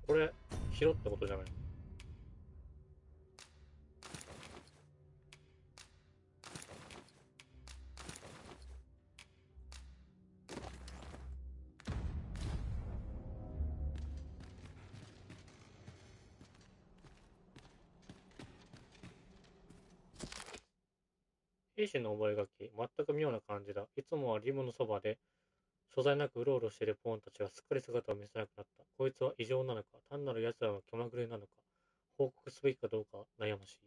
これ、拾ってことじゃない。兵士の覚書き、全く妙な感じだ。いつもはリムのそばで、所在なくうろうろしているポーンたちがすっかり姿を見せなくなった。こいつは異常なのか、単なる奴らの気まぐれなのか、報告すべきかどうか悩ましい。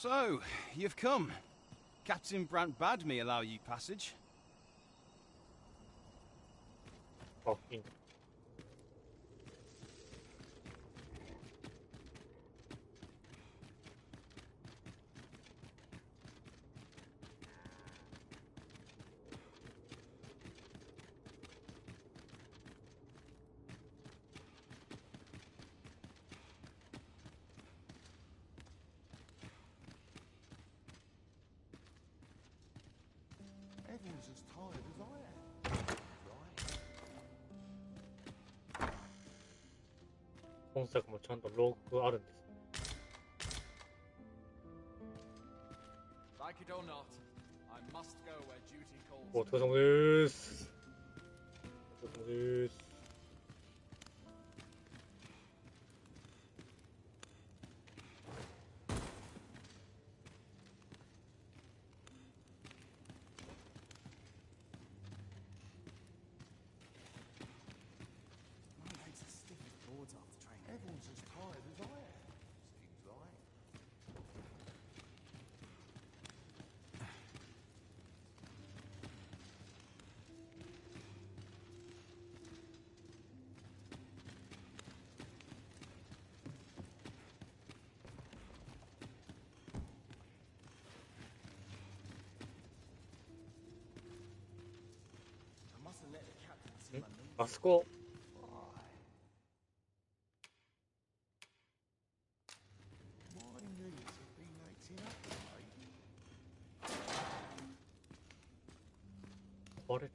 So, you've come. Captain Brant bade me allow you passage. Oh, in. Everyone's as tired as I am. Right. 本作もちゃんとローグあるんです。お疲れ様です。お疲れ様です。あそこ。あれ。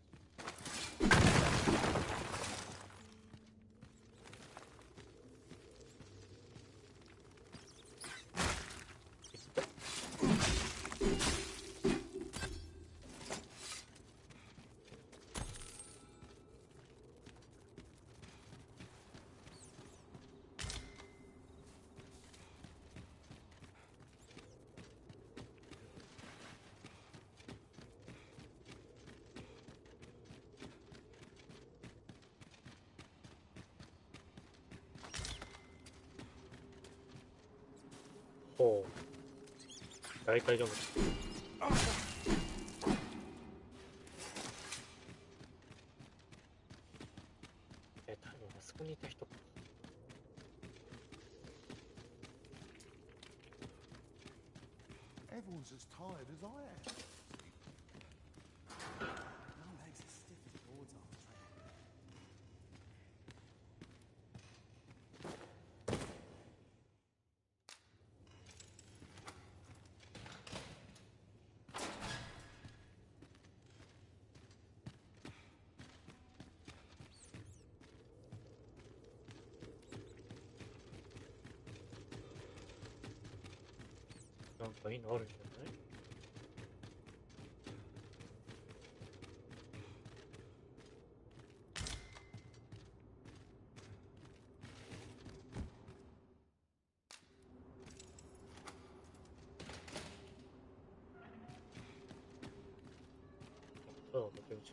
ほう。大体丈夫。多分あそこにいた人か。Everyone's as tired as I am. My legs are stiff as boards after training.なんかいいのあるんじゃない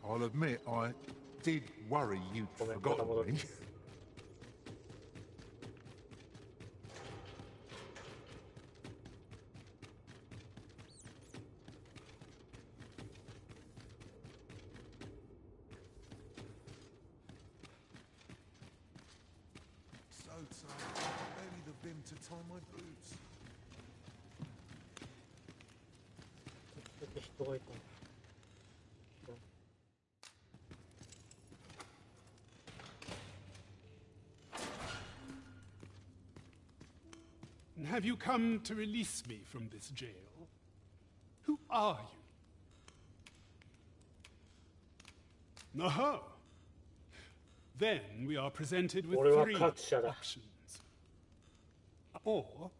？I'll admit I did worry you'd forgotten me. So barely the vim to tie my boots. Have you come to release me from this jail? Who are you? Aha! Then we are presented with three options. Or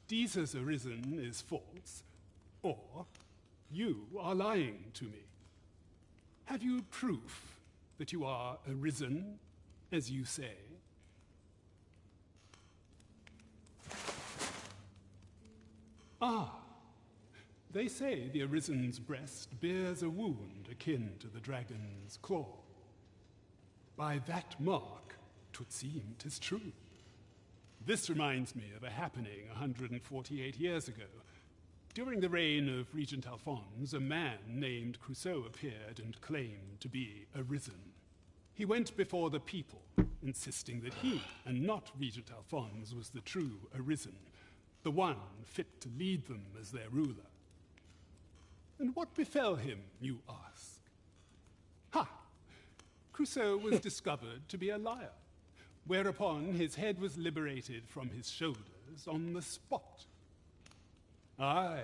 Jesus arisen is false, or you are lying to me. Have you proof that you are arisen, as you say? Ah, they say the Arisen's breast bears a wound akin to the dragon's claw. By that mark, 'twould seem 'tis true. This reminds me of a happening 148 years ago. During the reign of Regent Alphonse, a man named Crusoe appeared and claimed to be arisen. He went before the people, insisting that he, and not Regent Alphonse, was the true arisen, the one fit to lead them as their ruler. And what befell him, you ask? Ha! Crusoe was discovered to be a liar, whereupon his head was liberated from his shoulders on the spot. Aye,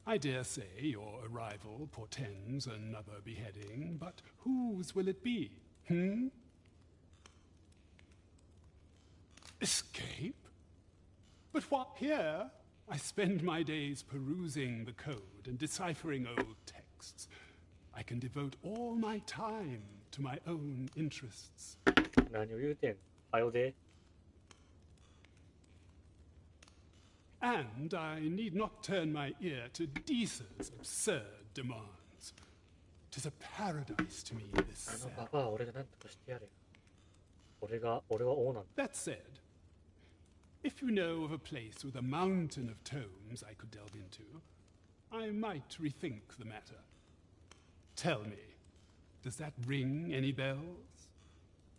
I dare say your arrival portends another beheading, but whose will it be, Escape? But what here? I spend my days perusing the code and deciphering old texts. I can devote all my time to my own interests. 何を言うてん？はよで。And I need not turn my ear to Deesa's absurd demands. 'Tis a paradise to me, this あのババアは俺が何とかしてやれ。俺は王なんだ。That said, if you know of a place with a mountain of tomes I could delve into, I might rethink the matter. Tell me, does that ring any bells?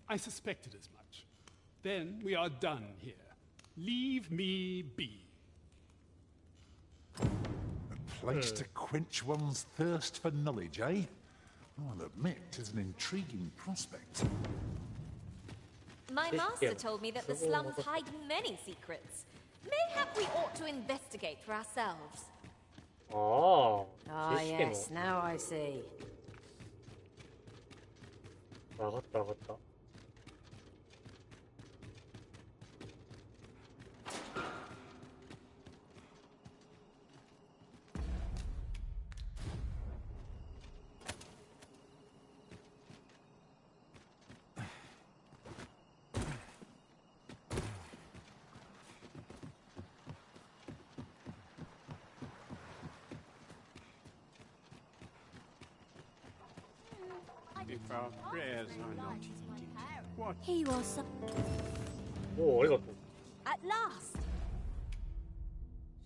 I suspected as much. Then we are done here. Leave me be. A place to quench one's thirst for knowledge, eh? I'll admit, 'tis an intriguing prospect. My master told me that the slums hide many secrets. Mayhap we ought to investigate for ourselves. Ah, yes, now I see. わかったわかった。If our prayers are not heeded, what? He was. おお、ありがとう。At last.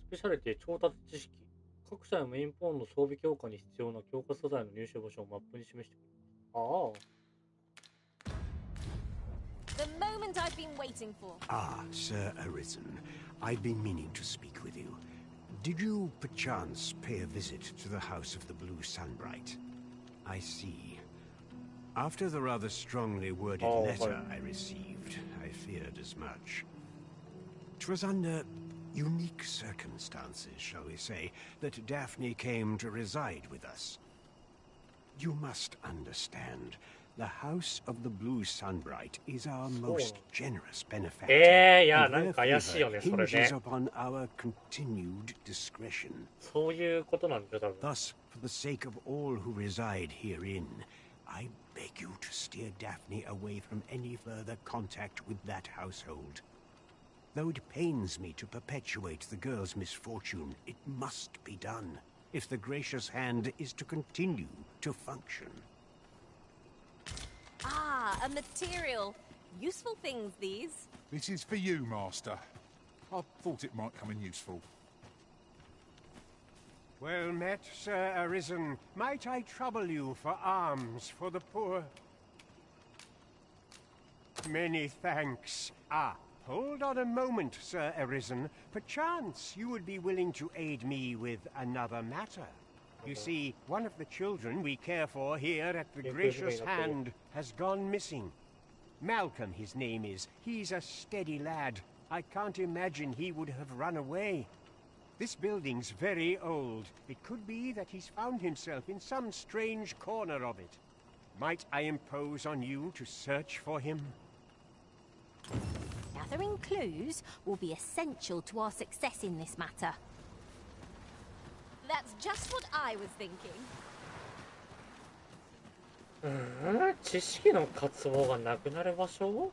スペシャリティ調達知識。各社のメインポーンの装備強化に必要な強化素材の入手場所をマップに示してくれ。ああ。The moment I've been waiting for. Ah, Sir Arisen. I've been meaning to speak with you. Did you, perchance, pay a visit to the House of the Blue Sunbright? I see. After the rather strongly worded letter I received, I feared as much. 'Twas under unique circumstances, shall we say, that Daphne came to reside with us. You must understand, the House of the Blue Sunbright is our most generous benefactor. Yeah, なんか怪しいよね、それね。hinges upon our continued discretion. そういうことなんだよ、多分。 Thus, for the sake of all who reside herein, I beg you to steer Daphne away from any further contact with that household. Though it pains me to perpetuate the girl's misfortune, it must be done, if the gracious hand is to continue to function. Ah, a material. Useful things, these. This is for you, Master. I thought it might come in useful. Well met, Sir Arisen. Might I trouble you for alms for the poor? Many thanks. Ah, hold on a moment, Sir Arisen. Perchance you would be willing to aid me with another matter. You see, one of the children we care for here at the Gracious Hand has gone missing. Malcolm, his name is. He's a steady lad. I can't imagine he would have run away. This building's very old. It could be that he's found himself in some strange corner of it. Might I impose on you to search for him? Gathering clues will be essential to our success in this matter. That's just what I was thinking. 知識の渇望がなくなる場所？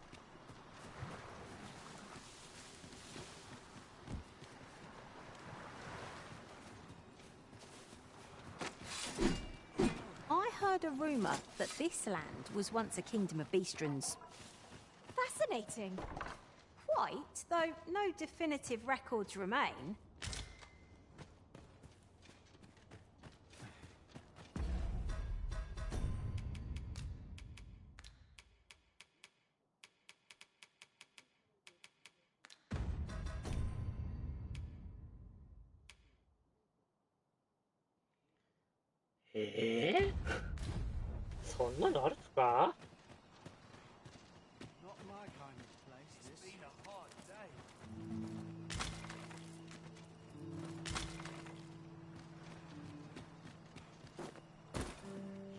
I heard a rumor that this land was once a kingdom of Beastrons. Fascinating. Quite, though no definitive records remain. Eh? そんなのあるっすか？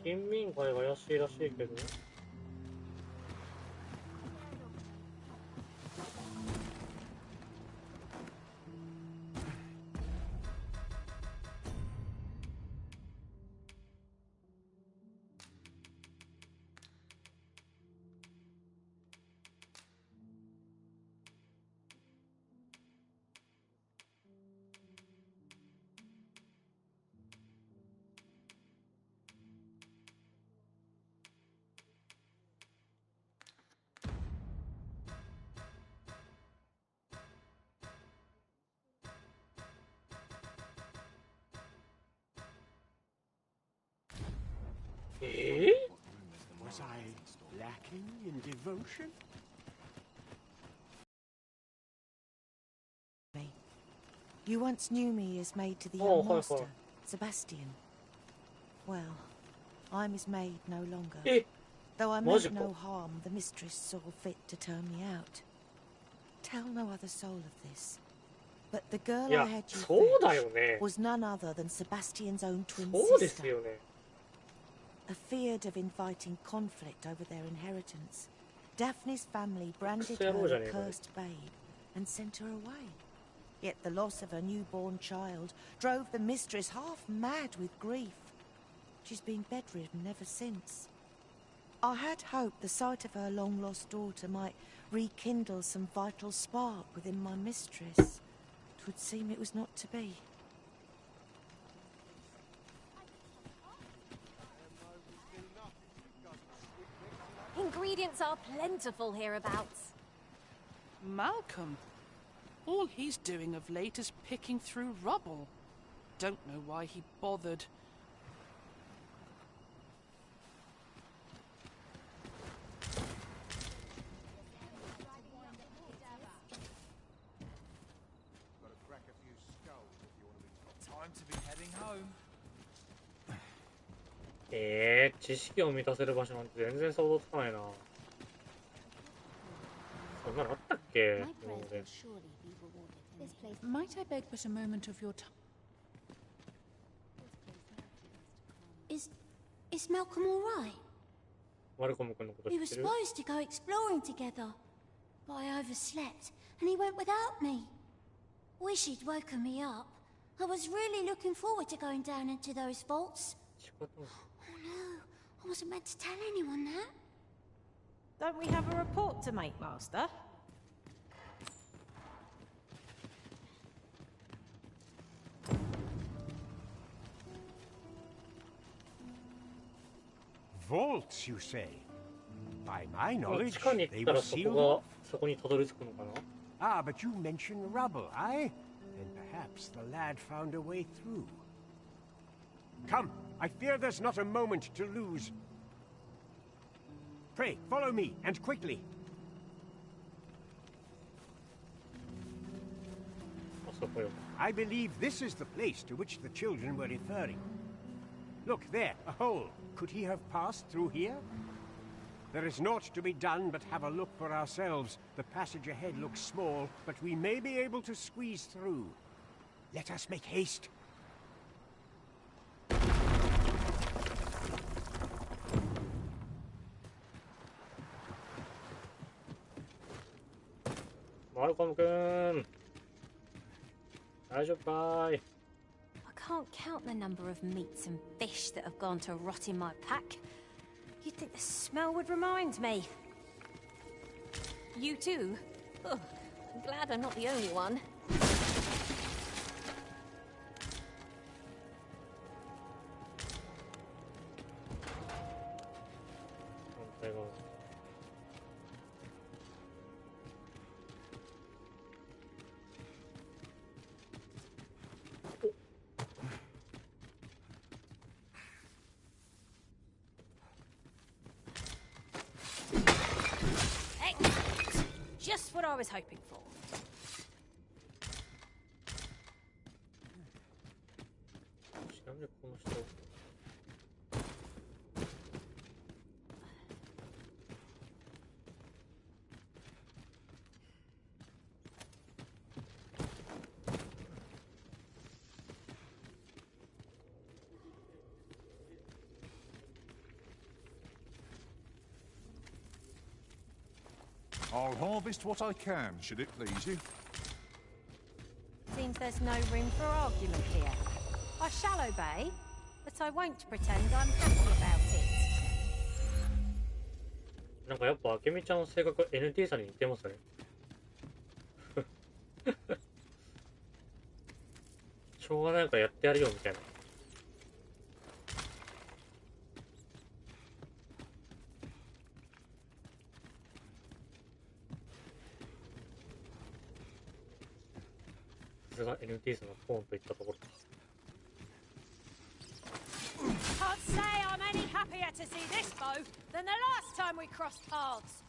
貧民街が怪しいらしいけど。Was I lacking in devotion? You once knew me as maid to the young master, Sebastian. Well, I'm his maid no longer. Though I meant no harm, the mistress saw fit to turn me out. Tell no other soul of this. But the girl I had you fetch was none other than Sebastian's own twin sister. Afeard of inviting conflict over their inheritance, Daphne's family branded her a cursed babe and sent her away. Yet the loss of her newborn child drove the mistress half mad with grief. She's been bedridden ever since. I had hoped the sight of her long-lost daughter might rekindle some vital spark within my mistress. 'Twould seem it was not to be. Ingredients are plentiful hereabouts. Malcolm. All he's doing of late is picking through rubble. Don't know why he bothered. Time to be heading home. 知識を満たせる場所なんて全然想像つかないな。そんなのあったっけ？ Might I beg but a moment of your time? Is Malcolm all right? マルコム君のこと知 We っ were てる？ supposed to go exploring together, but I overslept and he went without me. Wish he'd woken me up. I was really looking forward to going down into those vaults. Oh no, I wasn't meant to tell anyone that. Don't we have a report to make, Master? Vaults, you say? By my knowledge, 地下に they 行った were らそ sealed こ off. がそこにたどり着くのかな？ Ah, but you mentioned rubble, aye? Then perhaps the lad found a way through. Come, I fear there's not a moment to lose. Pray, follow me, and quickly. I believe this is the place to which the children were referring. Look there, a hole. Could he have passed through here? There is naught to be done but have a look for ourselves. The passage ahead looks small, but we may be able to squeeze through. Let us make haste. Malcolm 君、大丈夫かい？ I can't count the number of meats and fish that have gone to rot in my pack. You'd think the smell would remind me. You too? Oh, I'm glad I'm not the only one. Just what I was hoping for. I'll harvest what I can, should it please you. Seems there's no room for argument here. I shall obey, but I won't pretend I'm happy about it. なんかやっぱ明美ちゃんの性格 NT さんに似てますね。しょうがないからやってやるよみたいな。さすが NT さんのポーンといったところか。Can't say I'm any happier to see this bow than the last time we crossed paths.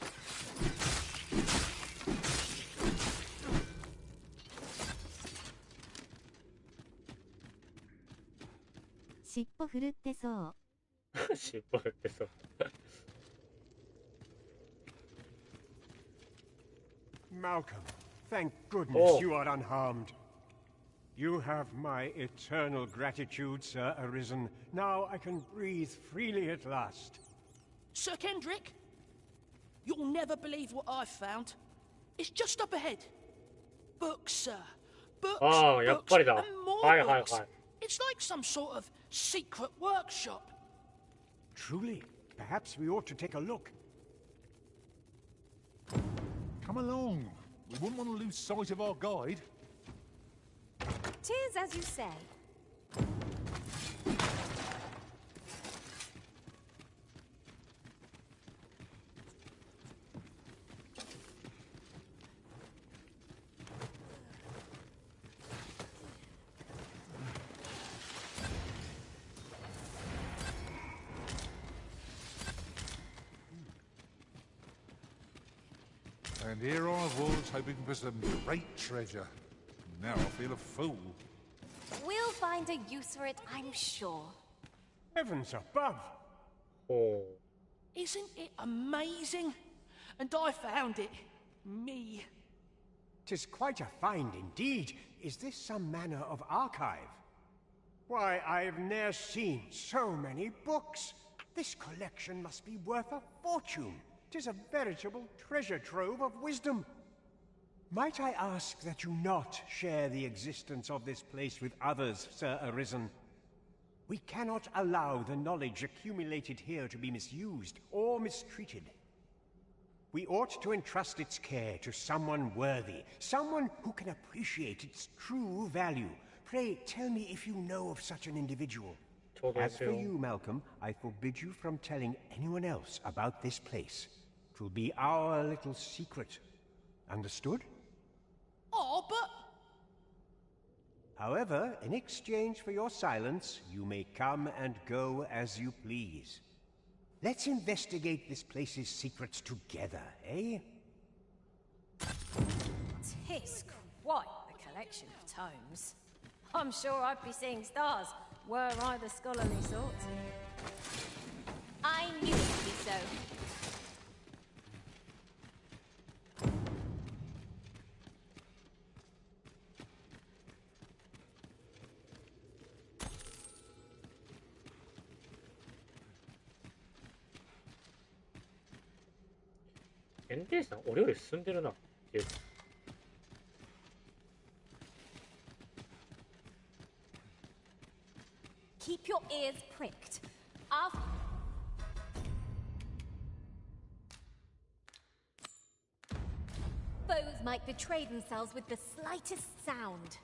尻尾振るってそう。尻尾振ってそう。Malcolm, thank goodness you are unharmed. You have my eternal gratitude, Sir Arisen. Now I can breathe freely at last. Sir Kendrick, you'll never believe what I've found. It's just up ahead. Books, sir. Books, books, and more books. It's like some sort of secret workshop. Truly, perhaps we ought to take a look. Come along. We wouldn't want to lose sight of our guide. 'Tis as you say. And here I was, hoping for some great treasure. Now I feel a fool. We'll find a use for it, I'm sure. Heavens above! Oh. Isn't it amazing? And I found it. Me. 'Tis quite a find indeed. Is this some manner of archive? Why, I've ne'er seen so many books. This collection must be worth a fortune. 'Tis a veritable treasure trove of wisdom. Might I ask that you not share the existence of this place with others, Sir Arisen? We cannot allow the knowledge accumulated here to be misused or mistreated. We ought to entrust its care to someone worthy, someone who can appreciate its true value. Pray tell me if you know of such an individual. As for you, Malcolm, I forbid you from telling anyone else about this place. 'Twill be our little secret. Understood? Oh, but... However, in exchange for your silence, you may come and go as you please. Let's investigate this place's secrets together, eh? 'Tis quite the collection of tomes. I'm sure I'd be seeing stars, were I the scholarly sort. I knew it'd be so. NT さん、俺より進んでるなっていう。Keep your ears pricked. Our foes might betray themselves with the slightest sound.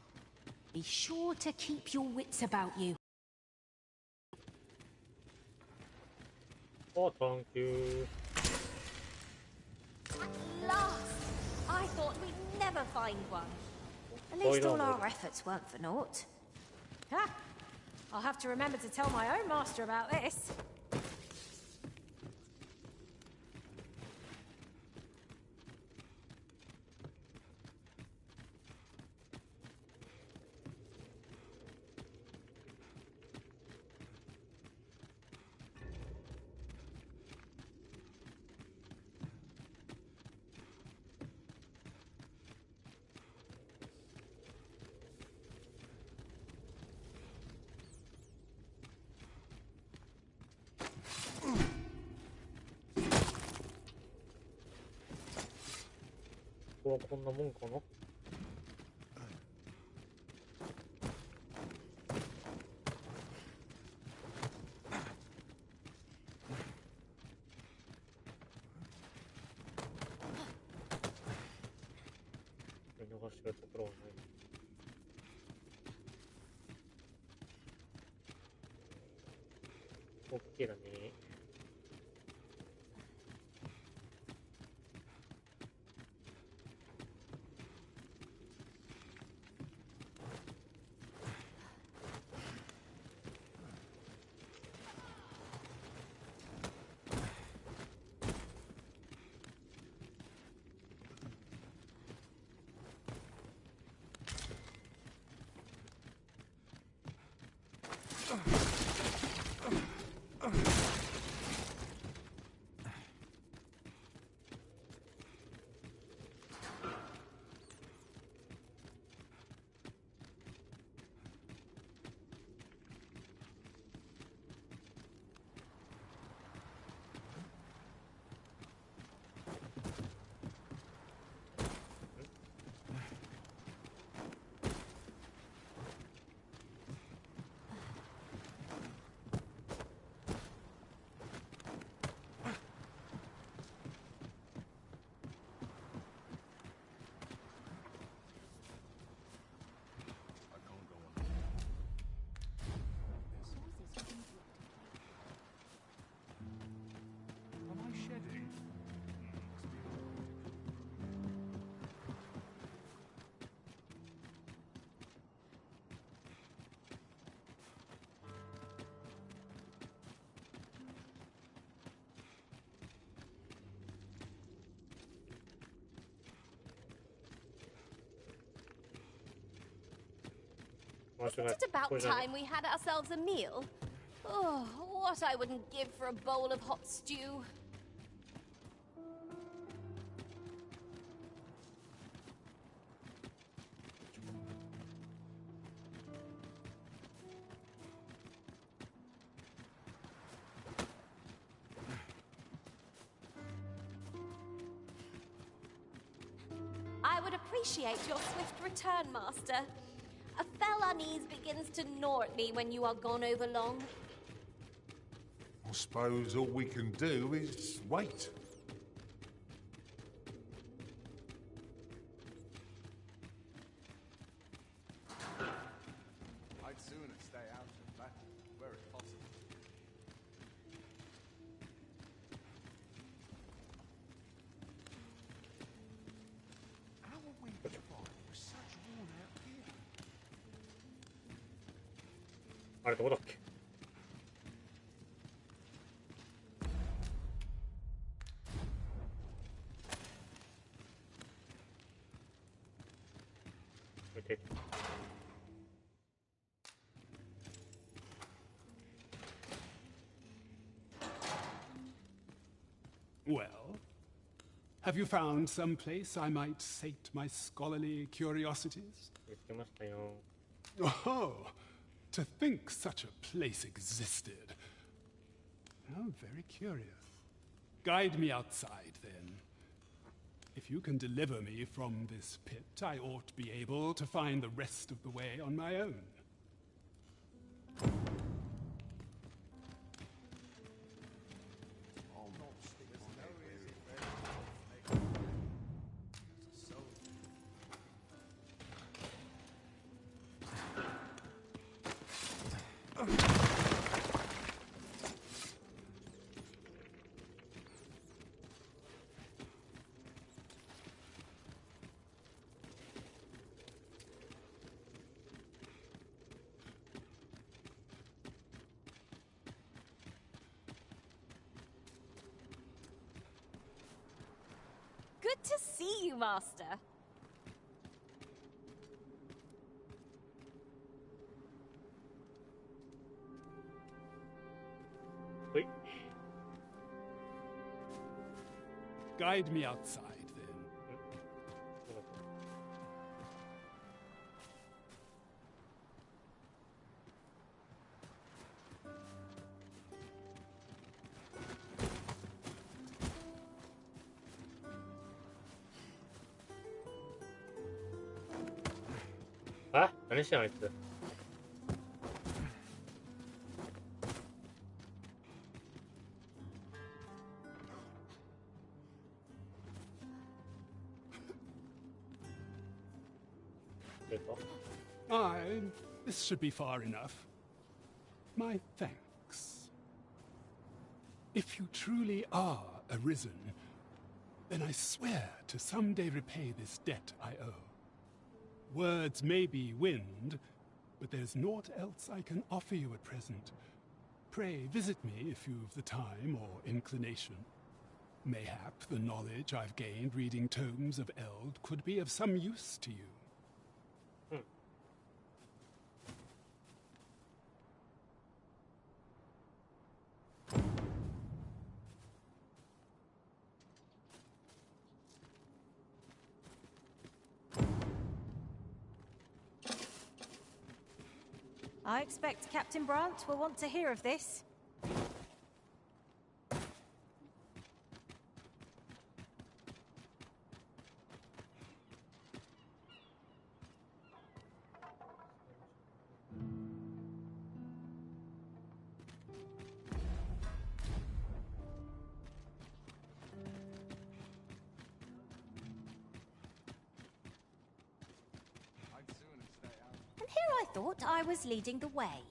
Be sure to keep your wits about you. Oh, thank you. At last! I thought we'd never find one. At least all our efforts weren't for naught. Ha! I'll have to remember to tell my own master about this.ここはこんなもんかな。見逃してるところはない。オッケーだね。Isn't it about time we had ourselves a meal? Oh, what I wouldn't give for a bowl of hot stew. I would appreciate your swift return, Master. A fell unease begins to gnaw at me when you are gone over long. I suppose all we can do is wait. I'd sooner stay out of battle, where it's possible. How are we to fight with such worn out gear? あれどこだっけ？見て。Well, have you found some place I might sate my scholarly curiosities? 見つけましたよ。 Oh, to think such a place existed. Oh, very curious. Guide me outside, then. If you can deliver me from this pit, I ought to be able to find the rest of the way on my own. Good to see you, Master. Wait. Guide me outside, then. Ah, 何してんのあいつ。This should be far enough. My thanks. If you truly are arisen, then I swear to someday repay this debt I owe. Words may be wind, but there's naught else I can offer you at present. Pray visit me if you've the time or inclination. Mayhap the knowledge I've gained reading tomes of Eld could be of some use to you. I expect Captain Brandt will want to hear of this. I thought I was leading the way,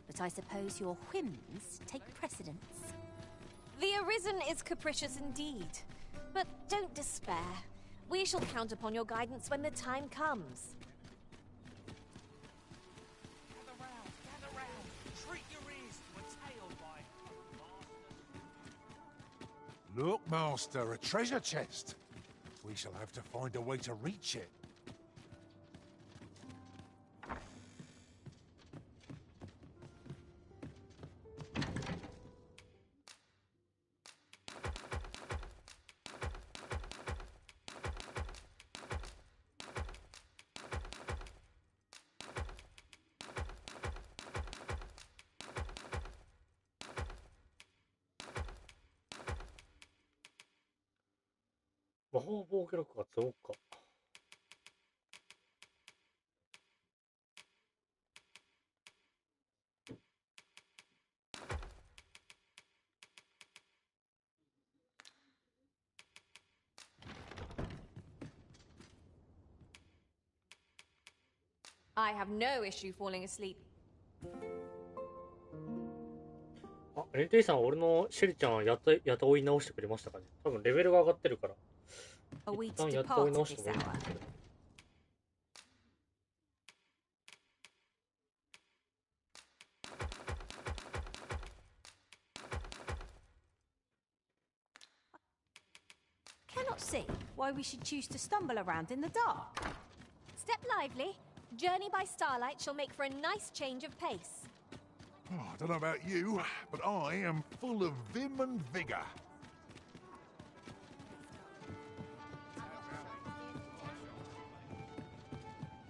but I suppose your whims take precedence. The Arisen is capricious indeed, but don't despair. We shall count upon your guidance when the time comes. Gather round. Treat your ears to a tale by Look, Master, a treasure chest. We shall have to find a way to reach it. I have no issue falling asleep. あ、レンテイさん、俺のシェリちゃんはやた追い直してくれましたかね。多分レベルが上がってるから。一旦やった追い直してもいいんですけど。Cannot see why we should choose to stumble around in the dark. Step lively. Journey by starlight shall make for a nice change of pace. Oh, I don't know about you, but I am full of vim and vigour.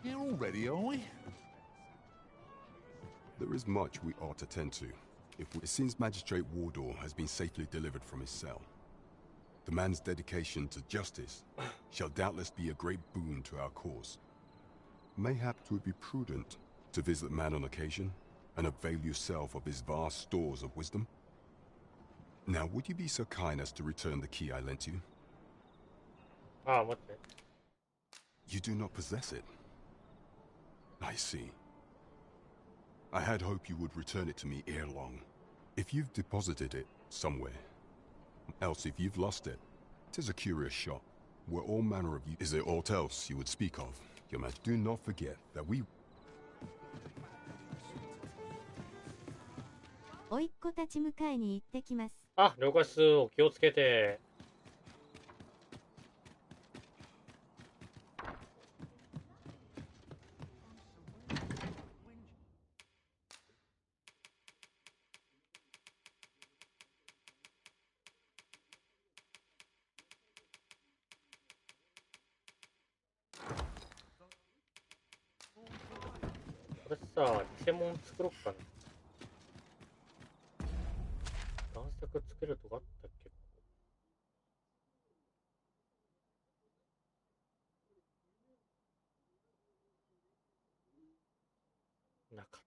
Here already, are we? There is much we ought to tend to. It seems Magistrate Wardor has been safely delivered from his cell. The man's dedication to justice shall doubtless be a great boon to our cause. Mayhap 'twould be prudent to visit the man on occasion and avail yourself of his vast stores of wisdom. Now, would you be so kind as to return the key I lent you? Ah, what the? You do not possess it. I see. I had hoped you would return it to me ere long. If you've deposited it somewhere, else if you've lost it, 'tis a curious shop, where all manner of you... Is there aught else you would speak of, Your Majesty? Do not forget that we... おいっ子たち迎えに行ってきます。あ、了解っす。お気をつけて。これさ、偽物作ろっかな。贋作作るとかあったっけ？なかった。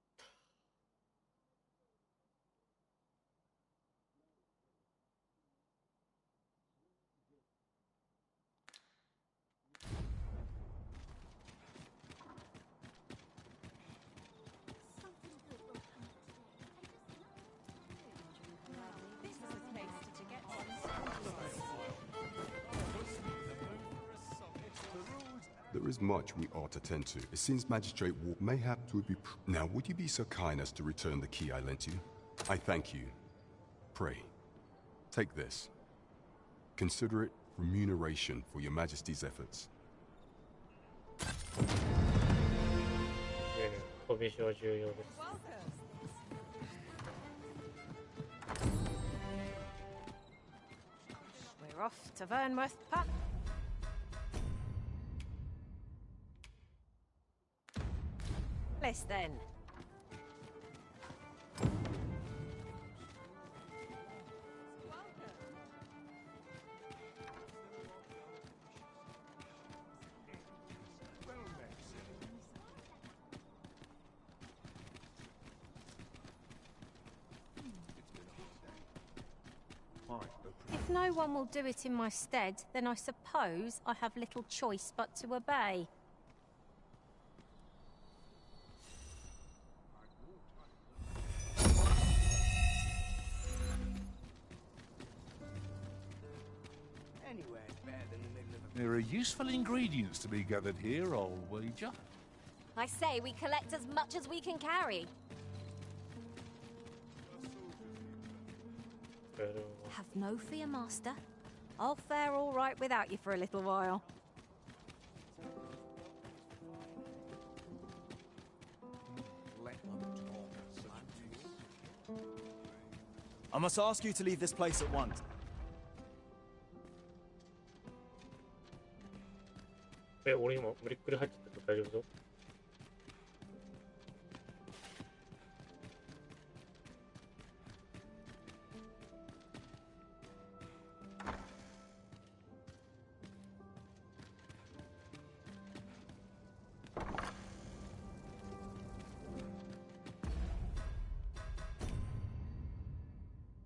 There is much we ought to tend to. It seems Magistrate Ward mayhap 'twould be... Now, would you be so kind as to return the key I lent you? I thank you. Pray, take this. Consider it remuneration for your Majesty's efforts. 飛び石は重要です。We're off to Vernworth Pub. Less then. If no one will do it in my stead, then I suppose I have little choice but to obey. There are useful ingredients to be gathered here, I'll wager. I say we collect as much as we can carry. Have no fear, Master. I'll fare all right without you for a little while. I must ask you to leave this place at once. 우리 뭐 우리 끓여 할 때도 다녀도.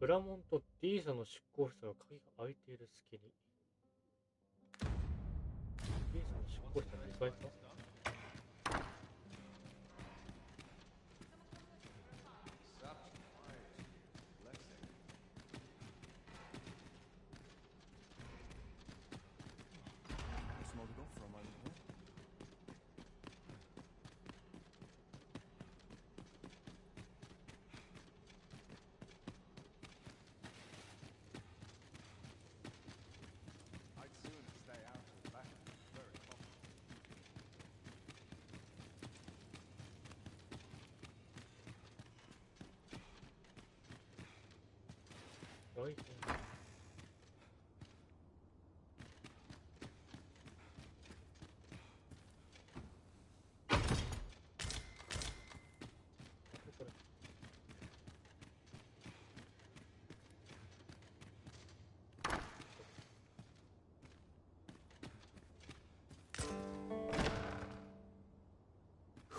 裏門と D 社の執行室の鍵が開いている隙に D 社の執行室の2階か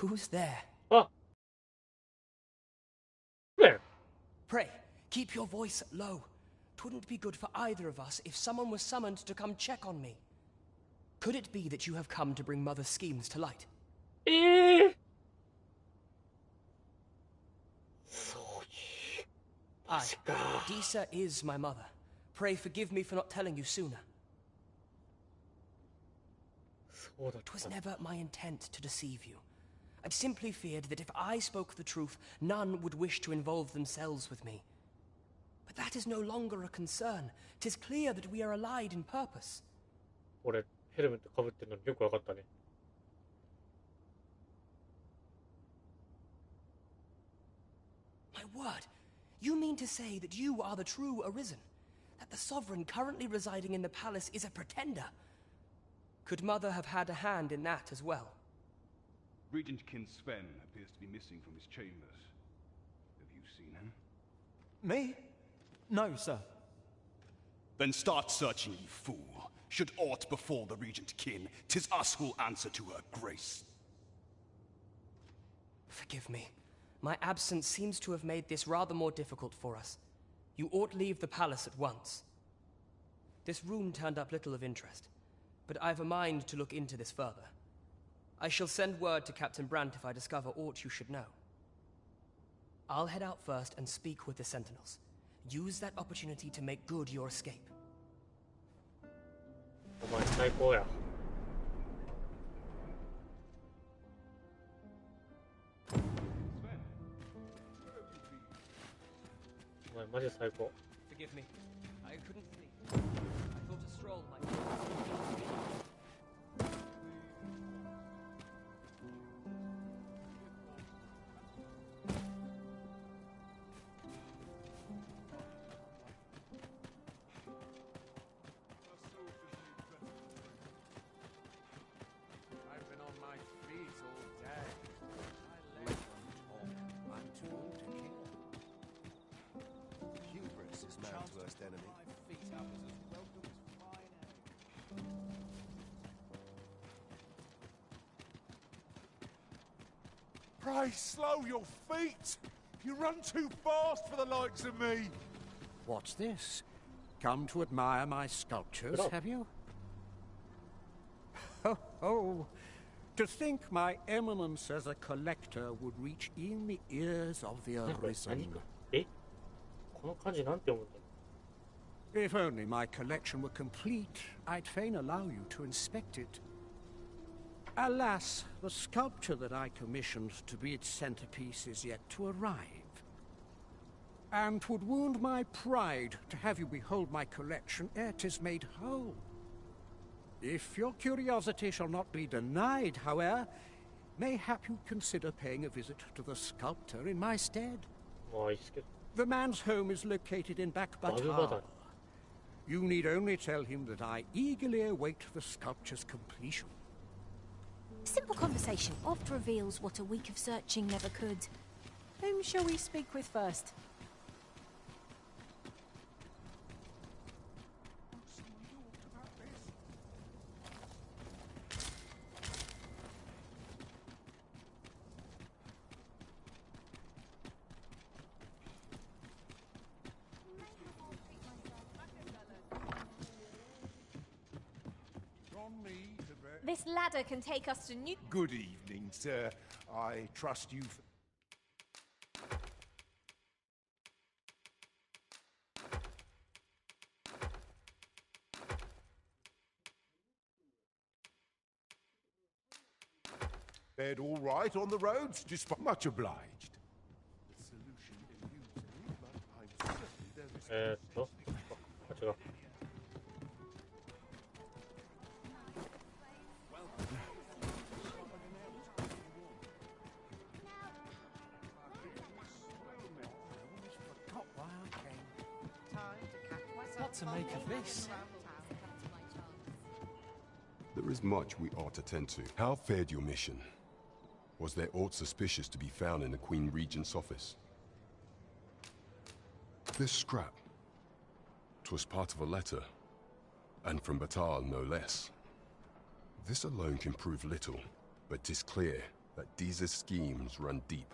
Who's there? Oh! Where? Pray, keep your voice low. 'Twouldn't be good for either of us if someone was summoned to come check on me. Could it be that you have come to bring Mother's schemes to light? Aye, Disa is my mother. Pray forgive me for not telling you sooner. 'Twas never my intent to deceive you. I'd simply feared that if I spoke the truth, none would wish to involve themselves with me. But that is no longer a concern. 'Tis clear that we are allied in purpose. 俺ヘルメットかぶってるのによくわかったね。My word, you mean to say that you are the true Arisen? That the sovereign currently residing in the palace is a pretender? Could Mother have had a hand in that as well? Regent Kin Sven appears to be missing from his chambers. Have you seen him? Me? No, sir. Then start searching, you fool. Should aught befall the Regent Kin, 'tis us who'll answer to her grace. Forgive me. My absence seems to have made this rather more difficult for us. You ought leave the palace at once. This room turned up little of interest, but I've a mind to look into this further. I shall send word to Captain Brandt if I discover aught you should know. I'll head out first and speak with the sentinels. Use that opportunity to make good your escape. お前最高や。お前マジ最高。Forgive me. I couldn't sleep. I thought a stroll might. Pray slow your feet! You run too fast for the likes of me! What's this? come to admire my sculptures, have you? Oh, to think my eminence as a collector would reach in the ears of the Arisen. If only my collection were complete, I'd fain allow you to inspect it. Alas, the sculpture that I commissioned to be its centerpiece is yet to arrive. And 'twould wound my pride to have you behold my collection ere 'tis made whole. If your curiosity shall not be denied, however, mayhap you'd consider paying a visit to the sculptor in my stead. The man's home is located in Batar. You need only tell him that I eagerly await the sculpture's completion. Simple conversation oft reveals what a week of searching never could. Whom shall we speak with first? This ladder can take us to New... Good evening, sir. I trust you've... fared all right on the roads, despite much obliged. The solution is usually, but I'm certain there is... What to make of this? There is much we ought to tend to. How fared your mission? Was there aught suspicious to be found in the Queen Regent's office? This scrap. 'Twas part of a letter, and from Batal no less. This alone can prove little, but 'tis clear that Deeza's schemes run deep.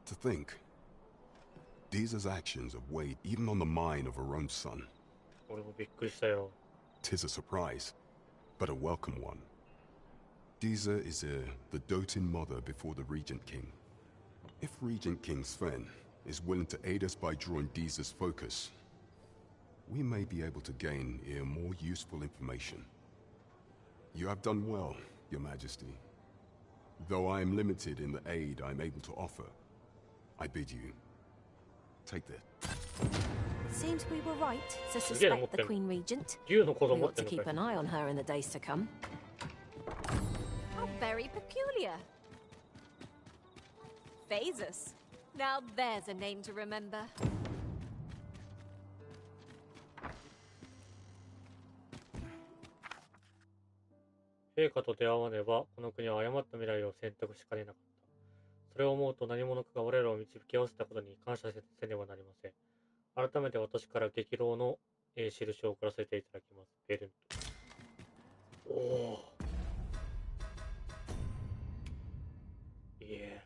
To think, Deeza's actions have weighed even on the mind of her own son. 俺もびっくりしたよ。 'Tis a surprise, but a welcome one. Deeza is the doting mother before the Regent King. If Regent King Sven is willing to aid us by drawing Deeza's focus, we may be able to gain more useful information. You have done well, Your Majesty. Though I am limited in the aid I'm able to offer, I bid you take that. Seems we were right to suspect the Queen Regent. We ought to keep an eye on her in the days to come. How very peculiar. Phasus. Now there's a name to remember.「陛下と出会わねば、この国は誤った未来を選択しかねなかった。それを思うと何者かが我らを導き合わせたことに感謝せねばなりません。改めて私から激浪の印を送らせていただきます。ベルント。おお。いえ。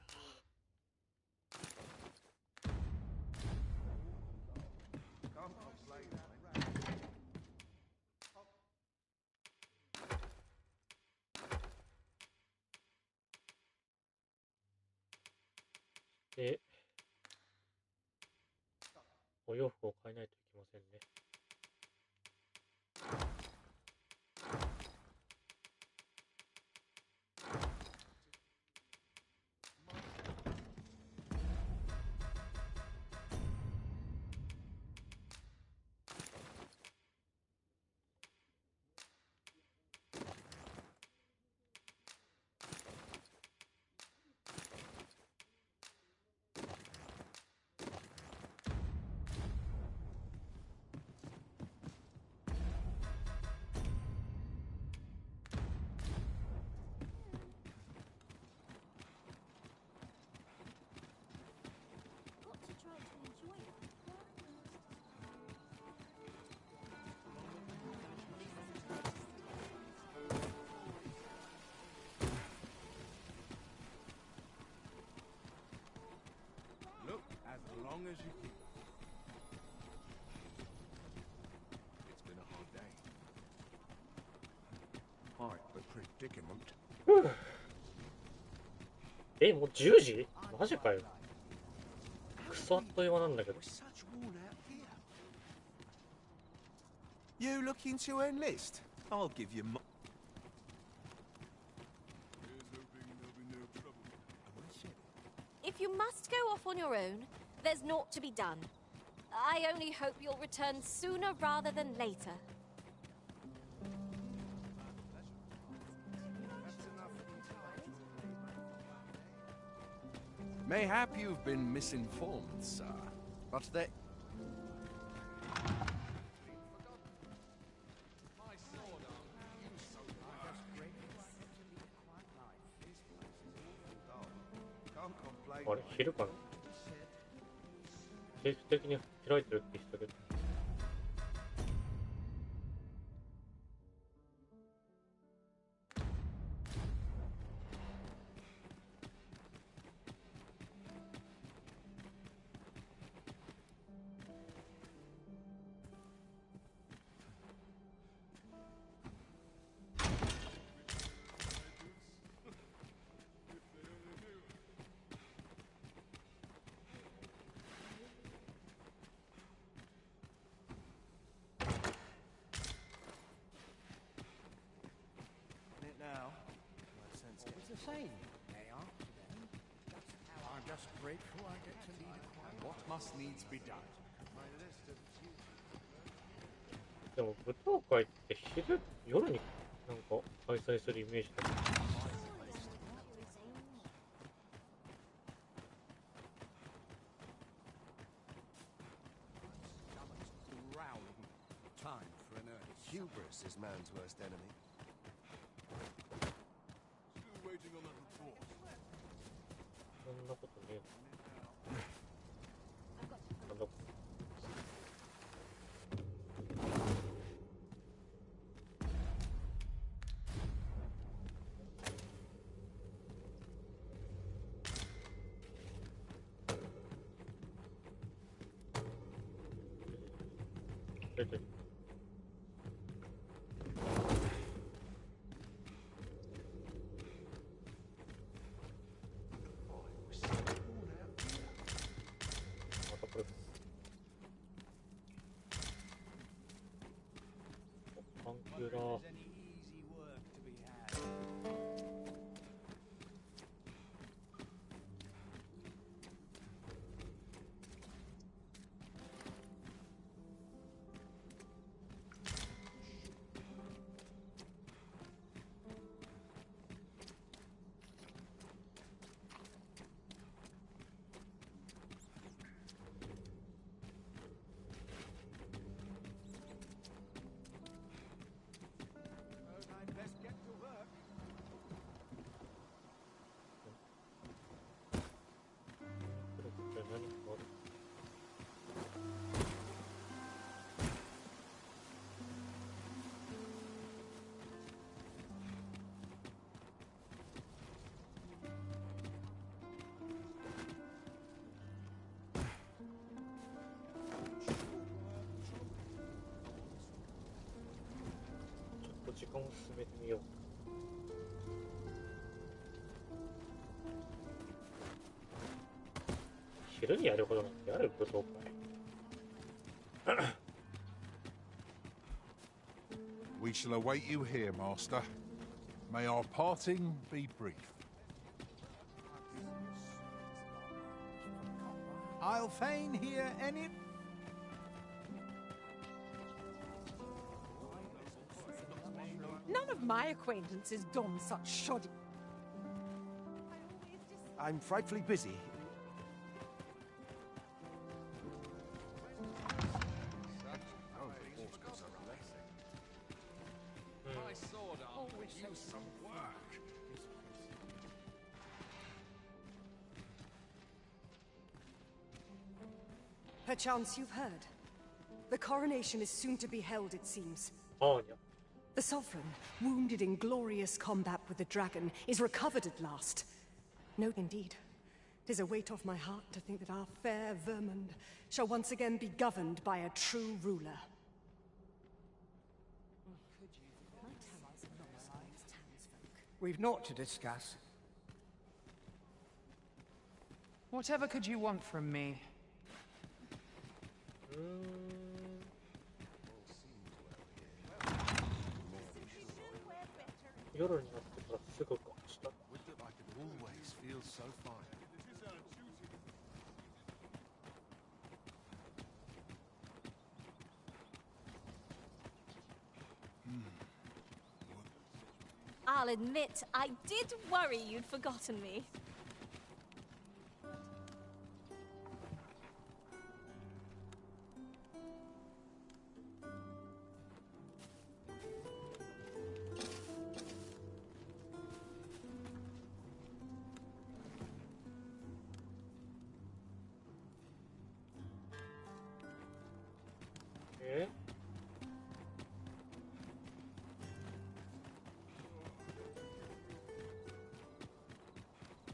で、お洋服を変えないといけませんね。Look as long as you keep. え、もう10時？マジかよ。クソあっという間なんだけど。You looking to enlist? I'll give you mo- If you must go off on your own, there's naught to be done. I only hope you'll return sooner rather than later. Mayhap you've been misinformed, sir, but they...あれ、昼かな？定期的に開いてるって言ってたけど。I'm just grateful I get to lead a choir. What must needs be done? でも舞踏会って夜になんか開催するイメージだけど。Hubris is man's worst enemy. Still waiting on that report. そんなことねえ。なんだこれ。出てる。時間を進めてみよう。昼にやるほどなんてある武道会。We shall await you here, Master. May our parting be brief. I'll fain hear any... None of my acquaintances don such shoddy. I'm frightfully busy. My sword arm will use some work. Perchance you've heard. The coronation is soon to be held, it seems. Oh, yeah. The Sovereign, wounded in glorious combat with the dragon, is recovered at last. No, indeed. 'Tis a weight off my heart to think that our fair Vermund shall once again be governed by a true ruler. We've naught to discuss. Whatever could you want from me? I'll admit, I did worry you'd forgotten me.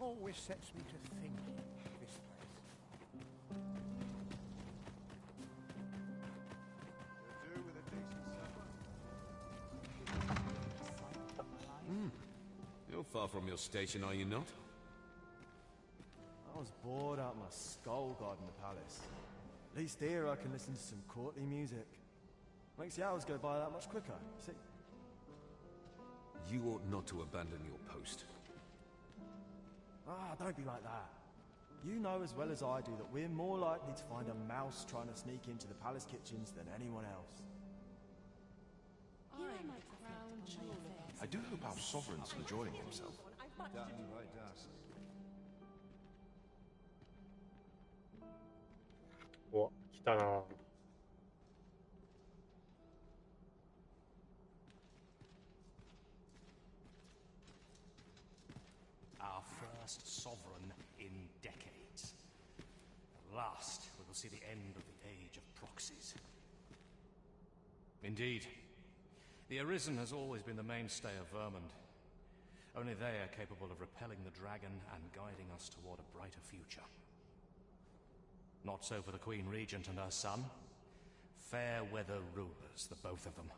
Always sets me to thinking of this place. You're far from your station, are you not? I was bored out my skull guarding the palace. At least here I can listen to some courtly music. Makes the hours go by that much quicker, you see. You ought not to abandon your post. Ah, don't be like that. You know as well as I do that we're more likely to find a mouse trying to sneak into the palace kitchens than anyone else. I do hope our sovereign's enjoying himself. What? 来たな。Our first sovereign in decades. At last, we will see the end of the age of proxies. Indeed. The Arisen has always been the mainstay of Vermund. Only they are capable of repelling the dragon and guiding us toward a brighter future. Not so for the Queen Regent and her son. Fair weather rulers, the both of them.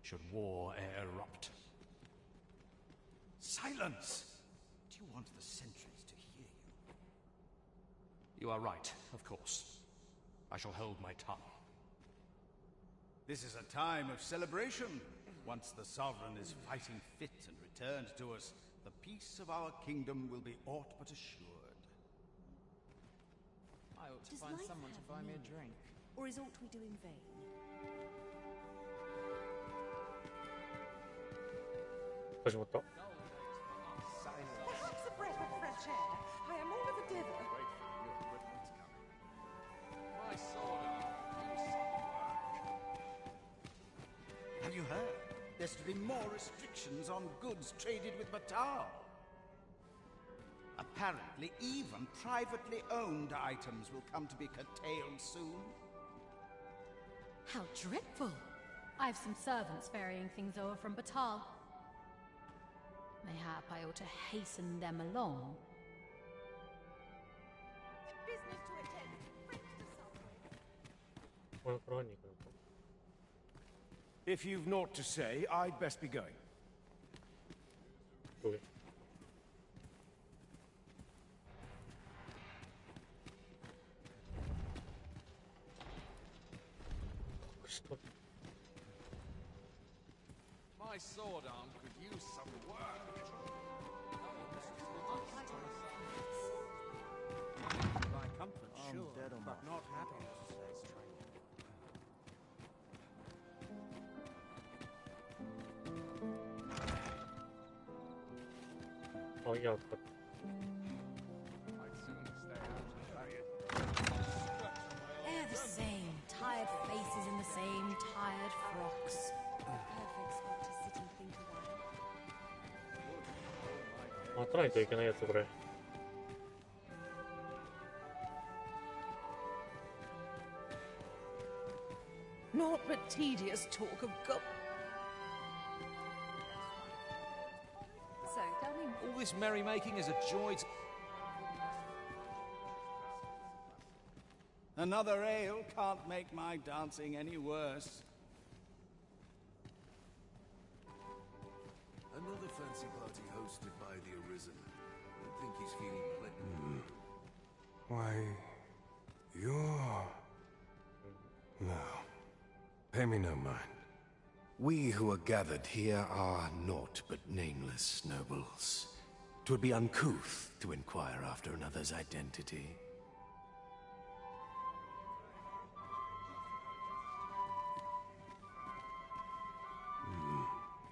Should war erupt. Silence! Do you want the sentries to hear you? You are right, of course. I shall hold my tongue. This is a time of celebration. Once the Sovereign is fighting fit and returned to us, the peace of our kingdom will be aught but assured. I ought to find someone to buy me a drink. Or is aught we do in vain? Perhaps a breath of fresh air. I am all of a dither. My sword Have you heard? There's to be more restrictions on goods traded with Batal. Apparently, even privately owned items will come to be curtailed soon. How dreadful! I've some servants ferrying things over from Batal. Mayhap I ought to hasten them along. Business to attend. Friends to celebrate. If you've naught to say, I'd best be going. Okay. My sword arm could use some work. By comfort, sure, but not happiness. Oh yeah, but They're the same, tired faces in the same tired frocks. Perfect spot to sit and think a while. 待たないといけないやつこれ。Naught but tedious talk of go. So, tell me. All this merrymaking is a joy to... Another ale can't make my dancing any worse. Another fancy party hosted by the Arisen. I think he's feeling plenty. Why, you're... No. Pay me no mind. We who are gathered here are naught but nameless nobles. 'Twould be uncouth to inquire after another's identity.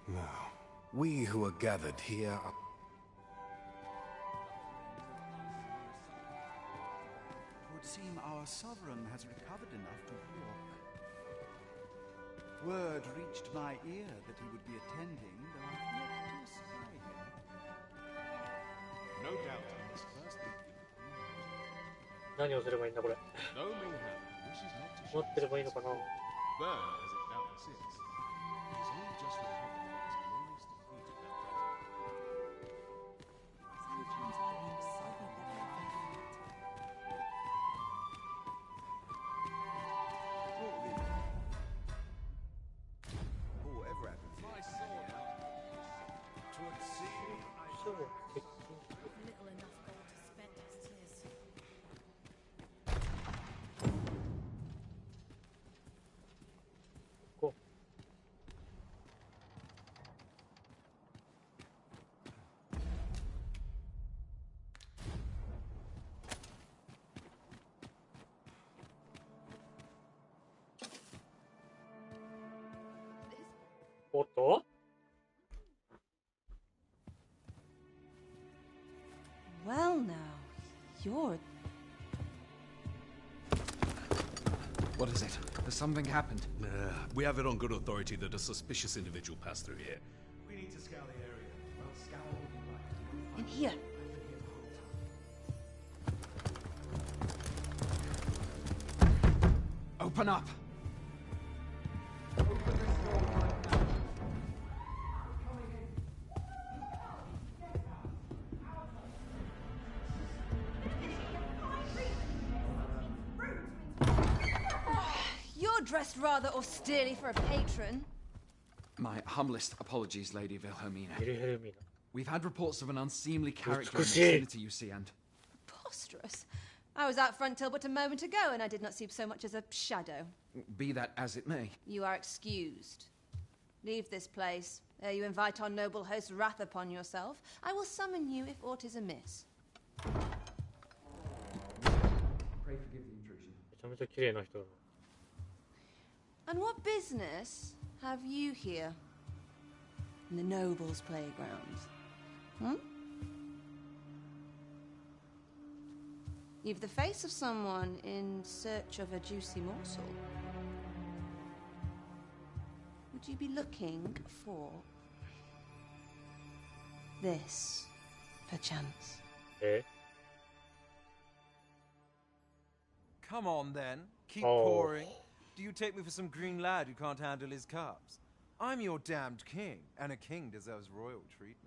No. We who are gathered here are... It would seem our sovereign has recovered enough to walk. Word reached my ear that he would be attending, though I've yet to spy him. No doubt I must first be... 何をすればいいんだこれ。 No may have wishes not to 待ってればいいのかな。 burn as it doubtless is. It is all just recovered from its glorious defeat of that Whatever happens here. My sword. 'Twould seem I should... Little enough gold to spend as 'tis. Cool. What? Well now, you're... What is it? Has something happened? We have it on good authority that a suspicious individual passed through here. We need to scour the area. Well, scour what you like. In here. Open up! You're dressed rather austerely for a patron. My humblest apologies, Lady Wilhelmina. Wilhelmina. We've had reports of an unseemly character in the vicinity, you see, and... Preposterous. I was out front till but a moment ago, and I did not see so much as a shadow. Be that as it may. You are excused. Leave this place, ere you invite our noble host's wrath upon yourself. I will summon you if aught is amiss. Pray forgive the intrusion. めちゃめちゃ綺麗な人だな。 And what business have you here? In the nobles' playgrounds? Hmm? You've the face of someone in search of a juicy morsel. Would you be looking for this, perchance? Eh? Come on, then. Keep pouring. Do you take me for some green lad who can't handle his cups? I'm your damned king, and a king deserves royal treatment.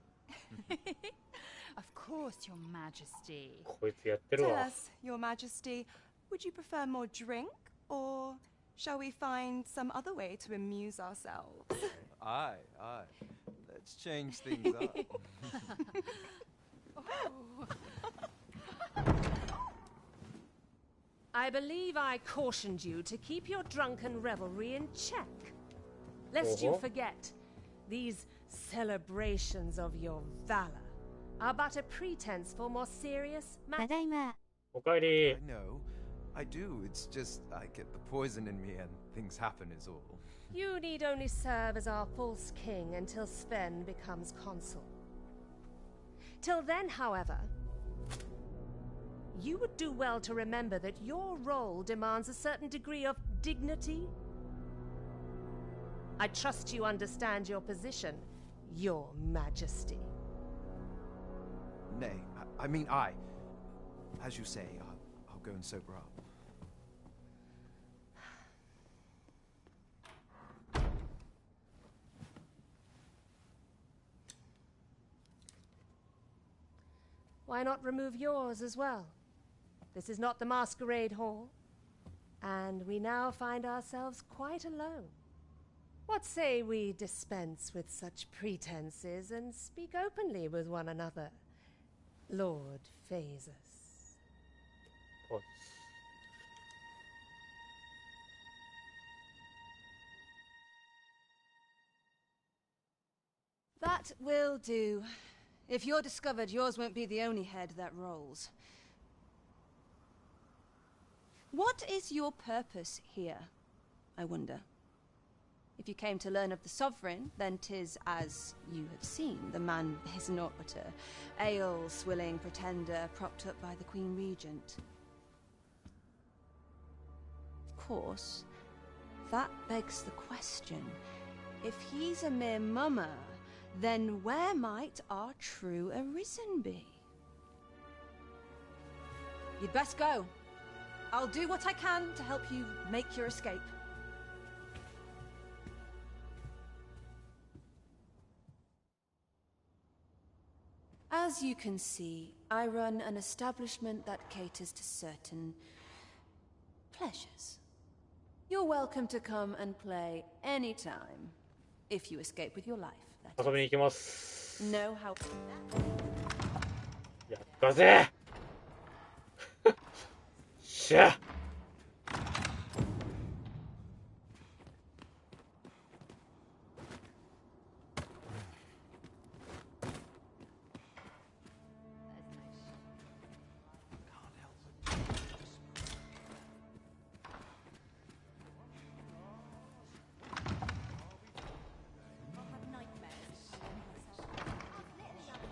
Of course, Your Majesty. こいつやってる Tell わ。 us, Your Majesty, would you prefer more drink, or shall we find some other way to amuse ourselves? Aye, aye. Let's change things up. I believe I cautioned you to keep your drunken revelry in check. Lest you forget, these celebrations of your valor are but a pretense for more serious matters. ただいま。おかえり。 I know. I do. It's just I get the poison in me and things happen is all. You need only serve as our false king until Sven becomes consul. Till then, however, you would do well to remember that your role demands a certain degree of dignity. I trust you understand your position, Your Majesty. Nay, I mean I. As you say, I'll go and sober up. Why not remove yours as well? This is not the masquerade hall, and we now find ourselves quite alone. What say we dispense with such pretenses and speak openly with one another, Lord Phasus? That will do. If you're discovered, yours won't be the only head that rolls. What is your purpose here, I wonder? If you came to learn of the Sovereign, then 'tis as you have seen. The man is naught but a ale-swilling pretender propped up by the Queen Regent. Of course, that begs the question. If he's a mere mummer, then where might our true Arisen be? You'd best go. I'll do what I can to help you make your escape. As you can see, I run an establishment that caters to certain pleasures. You're welcome to come and play anytime, if you escape with your life. 遊びに行きます。 Know how. やったぜ。しゃ。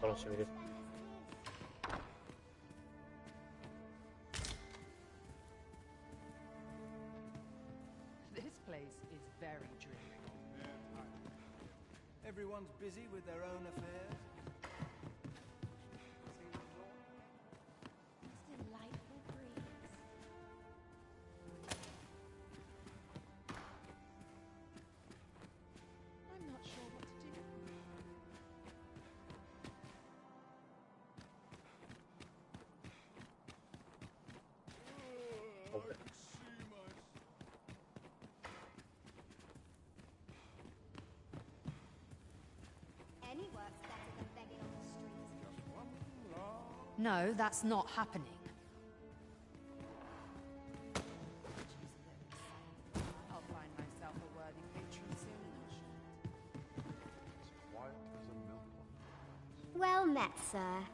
楽しみです。This place is very dreary. Everyone's busy with their own affairs. Delightful breeze. I'm not sure what to do. Any work's better than begging on the street. No, that's not happening. I'll find myself a worthy patron soon. Quiet as a milk one. Well met, sir.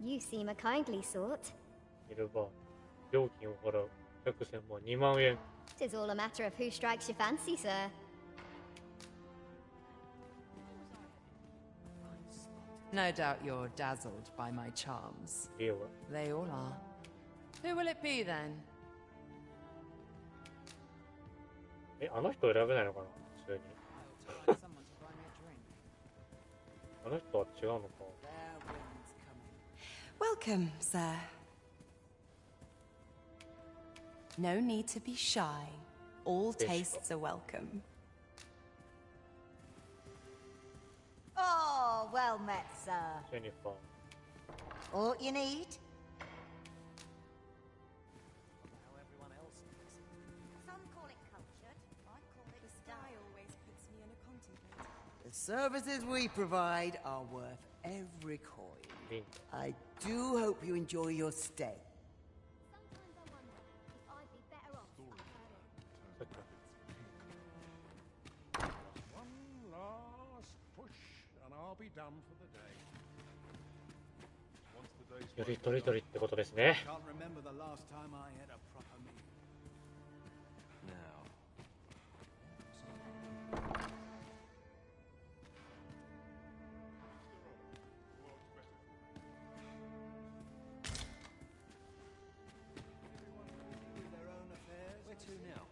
You seem a kindly sort. いれば料金を払う。百千万2万円。 'Tis all a matter of who strikes your fancy, sir. No doubt you're dazzled by my charms. Yeah. They all are. Who will it be then? あの人選べないのかな普通に。あの人は違うのか。 Welcome, sir. No need to be shy. All tastes are welcome. Oh, well met, sir. Jennifer. All you need? Some call it cultured. I call it Sky always puts me in a contemplative. The services we provide are worth every coin. I do hope you enjoy your stay. Sometimes I wonder if I'd be better off One last push, and I'll be done for the day. Once the day's よりとりどりってことですね。 Can't remember the last time I had a proper meal. Now. With their own affairs. Where to now?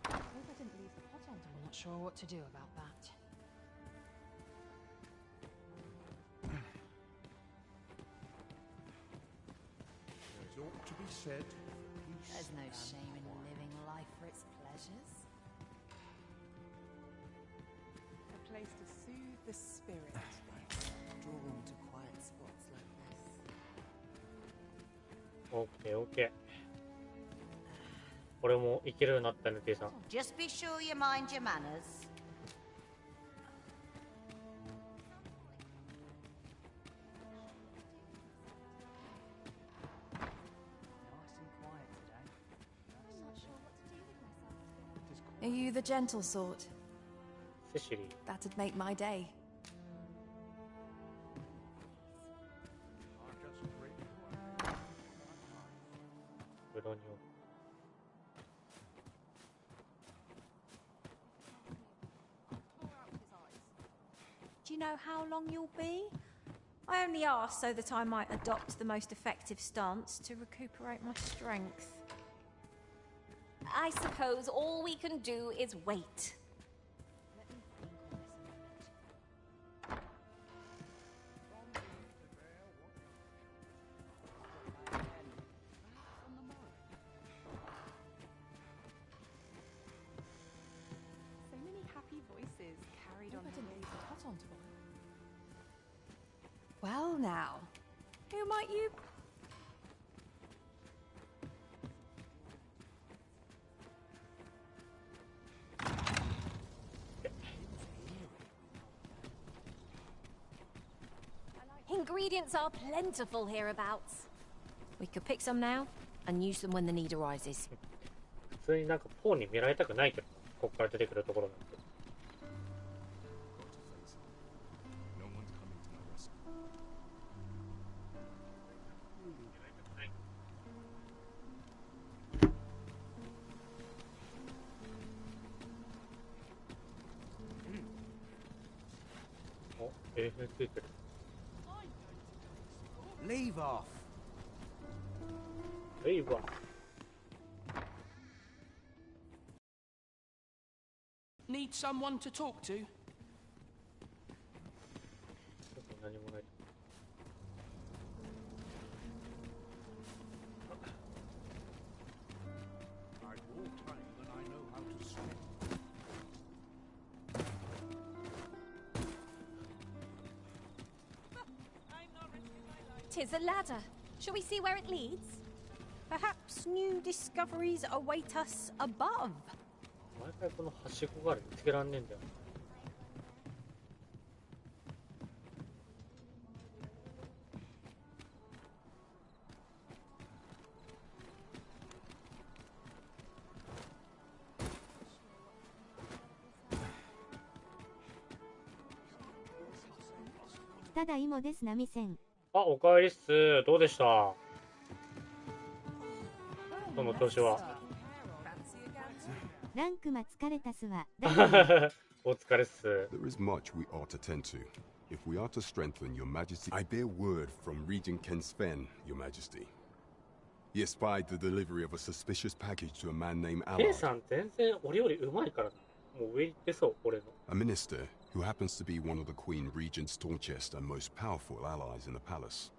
I hope I didn't leave the pot on. I'm not sure what to do about that. There's ought to be said. There's no shame in living life for its pleasures. A place to soothe the spirit. Drawn to quiet spots like this. OK OK。俺もいけるようになったね、T さん。Just be sure you mind your manners. Are you the gentle sort? Cecily. That'd make my day. Good on you. Do you know how long you'll be? I only asked so that I might adopt the most effective stance to recuperate my strength. I suppose all we can do is wait. Let me think on this a moment. So many happy voices carried on the waves of hot on tomorrow. Well now, who might you... Ingredients are plentiful hereabouts. We could pick some now and use them when the need arises. 普通になんかポーに見られたくないけど、ここから出てくるところなんて。お、衛兵ついてる。Leave off. Leave off. Need someone to talk to? 何もない。I've more time than I know how to swim. Tis a ladder. Shall we see where it leads? Perhaps new discoveries await us above. 毎回このはしごがある見つけらんねえんだよ。ただいもですなみせん。あ、おかえりっす。どうでした？その調子は。ランクマ疲れたすわ。お疲れっす。 There is much we ought to tend to. If we are to strengthen your majesty, I bear word from Regent Ken Sven, your majesty. He espied the delivery of a suspicious package to a man named Allard. ケイさん全然俺より上手いからな。もう上行ってそう、俺の。A minister who happens to be one of the Queen Regent's staunchest and most powerful allies in the palace.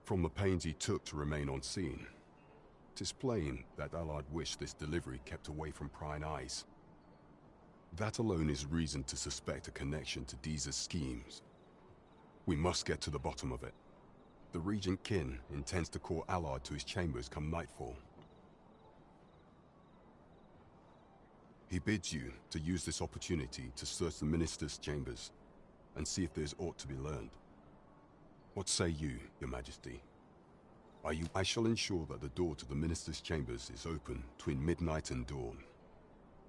From the pains he took to remain on scene, it's plain that Allard wished this delivery kept away from prying eyes. That alone is reason to suspect a connection to Deeza's schemes. We must get to the bottom of it. The Regent Kin intends to call Allard to his chambers come nightfall. He bids you to use this opportunity to search the minister's chambers and see if there's aught to be learned. What say you, your majesty? I shall ensure that the door to the minister's chambers is open between midnight and dawn.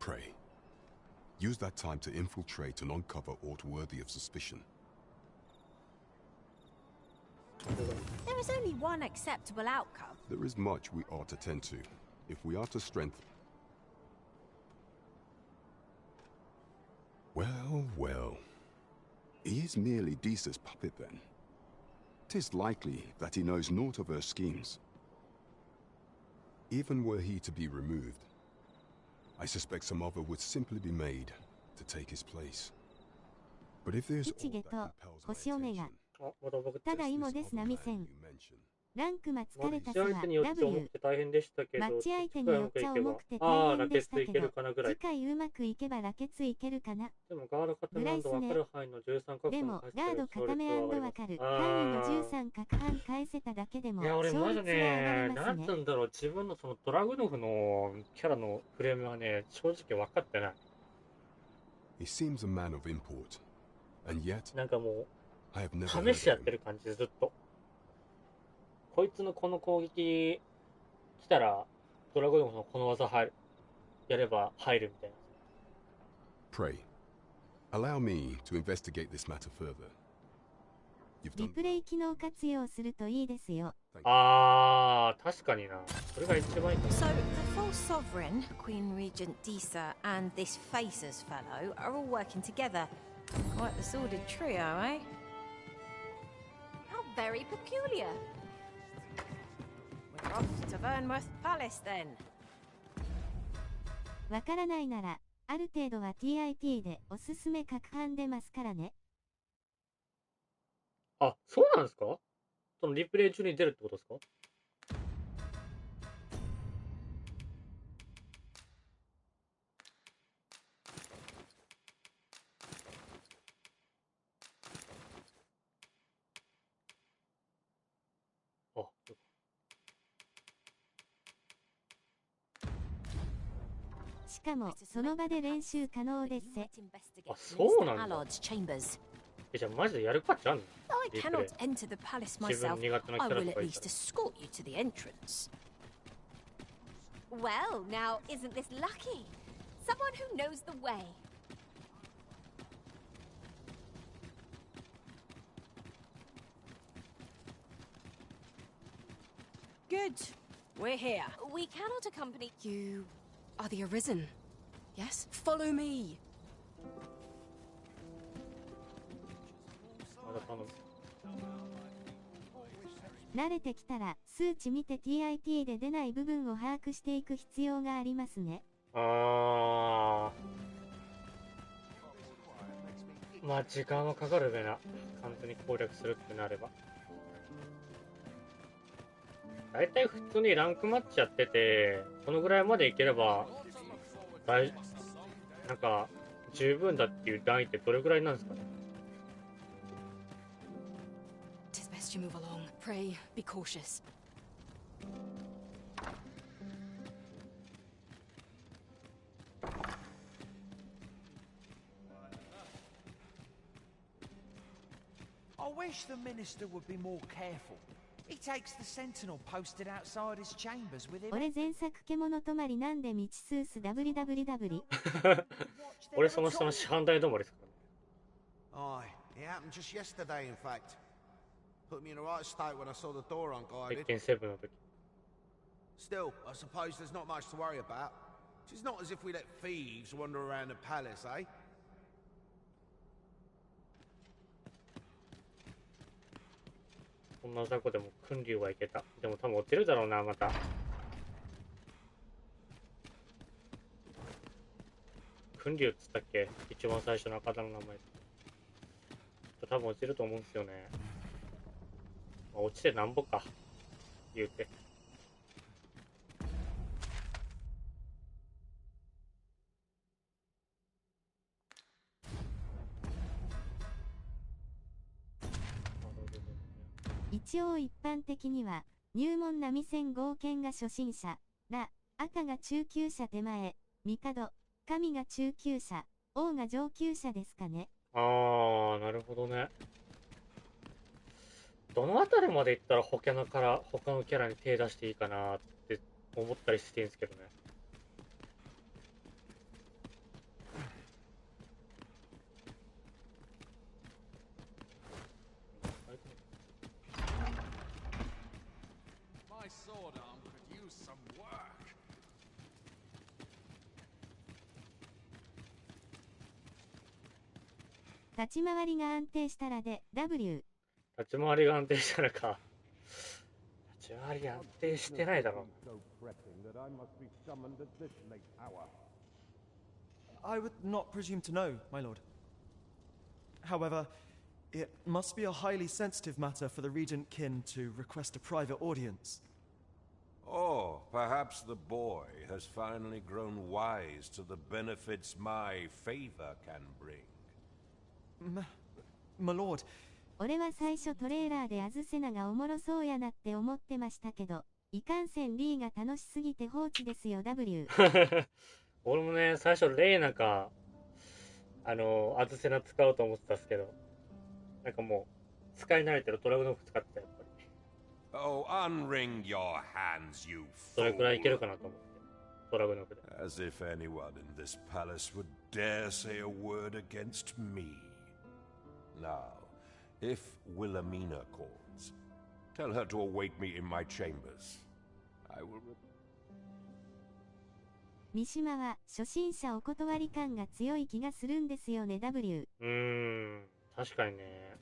Pray, use that time to infiltrate and uncover aught worthy of suspicion. There is only one acceptable outcome. There is much we ought to tend to. If we are to strengthen... Well, well. He is merely Deeza's puppet then. 'Tis likely that he knows naught of her schemes. Even were he to be removed, I suspect some other would simply be made to take his place. But if there's all that compels my attention, ただいもですなみせん。ランクマ疲れたすマッチ相わ手によって重 W くて大変でしたけど、マッチ相手によっちゃ重くてああ、大変ラケでしたけツいけるどかなぐらい。次回うまくいけばラケツいけるかなでもガード固めなんだ分かる範囲の13角でもガード固め分かる範囲の13角半返せただけでもいや、俺まだ勝率は上がね、りますねなんつうんだろう、自分のそのドラグノフのキャラのフレームはね、正直分かってない。He seems a man of import, and yet なんかも I have う、 never 試しや heard っ of て him. る感じでずっと。こいつのこの攻撃来たら、ドラグノフのこの技やれば入るみたいな。Pray, allow me to investigate this matter further. You've リ done プレイ機能活用するといいですよ。あー、確かにな。それが一番いいと思う。 So, the false sovereign, Queen Regent Disa, and this Phasers fellow are all working together. Quite the sordid trio, eh? How very peculiar. We're off to Vernworth Palace, then. わからないなら、ある程度は TIT でおすすめ各班出ますからね。あ、そうなんですか？そのリプレイ中に出るってことですか？あ、しかも、その場で練習可能ですせ。あ、そうなんだ。じゃあマジでやる価値あんの？ Though I リプレ cannot イ。 enter the palace 自分 myself, 苦手なキ I ャラ will と at かい least たら。 escort you to the entrance. Well, now, isn't this lucky? Someone who knows the way. Good. We're here. We cannot accompany... You are the Arisen. Yes? Follow me. まだ頼む。慣れてきたら、数値見て TIT で出ない部分を把握していく必要がありますね。あー。まあ時間はかかるべな。完全に攻略するってなれば。だいたい普通にランクマッチやってて、このぐらいまでいければ、なんか、十分だっていう段位ってどれぐらいなんですかね。'Tis best you move along. Pray, be cautious. I wish the minister would be more careful. He takes the sentinel posted outside his chambers with him. 俺前作獣泊まりなんで未知数す WWW 俺その下の師範代止まりですからね。 Aye, it happened just yesterday, in fact. Put me in the right state when I saw the door unguarded. 鉄拳7の時。 Still, I suppose there's not much to worry about. It's not as if we let thieves wander around the palace, eh? こんな雑魚でも訓竜はいけた。でも多分落ちるだろうな、また。訓竜っつったっけ？一番最初の赤田の名前。多分落ちると思うんですよね。まあ、落ちてなんぼか。言うて。一応一般的には、入門波線合剣が初心者、ら、赤が中級者手前、帝、神が中級者、王が上級者ですかね。あー、なるほどね。どのあたりまでいったら他のキャラに手出していいかなって思ったりしてるんですけどね。My sword arm could use some work. 立ち回りが安定したらで、W。立ち回りが安定したらか。立ち回り安定してないだろう。I would not presume to know, my lord. However, It must be a highly sensitive matter for the regent kin to request a private audience. Or perhaps the boy has finally grown wise to the benefits my favor can bring. My lord. 俺は最初トレーラーでアズセナがおもろそうやなって思ってましたけど、いかんせんリーが楽しすぎて放置ですよ W。俺もね、最初レイナか、アズセナ使おうと思ってたんですけど、なんかもう、使い慣れてるドラグノフ使ってたやっぱり。Oh, unring your hands, you それくらいいけるかなと思って、ドラグノフで。As if anyone in this palace would dare say a word against me. Now, if Wilhelmina calls, tell her to await me in my chambers. I will... 三島は初心者お断り感が強い気がするんですよね W。確かにね。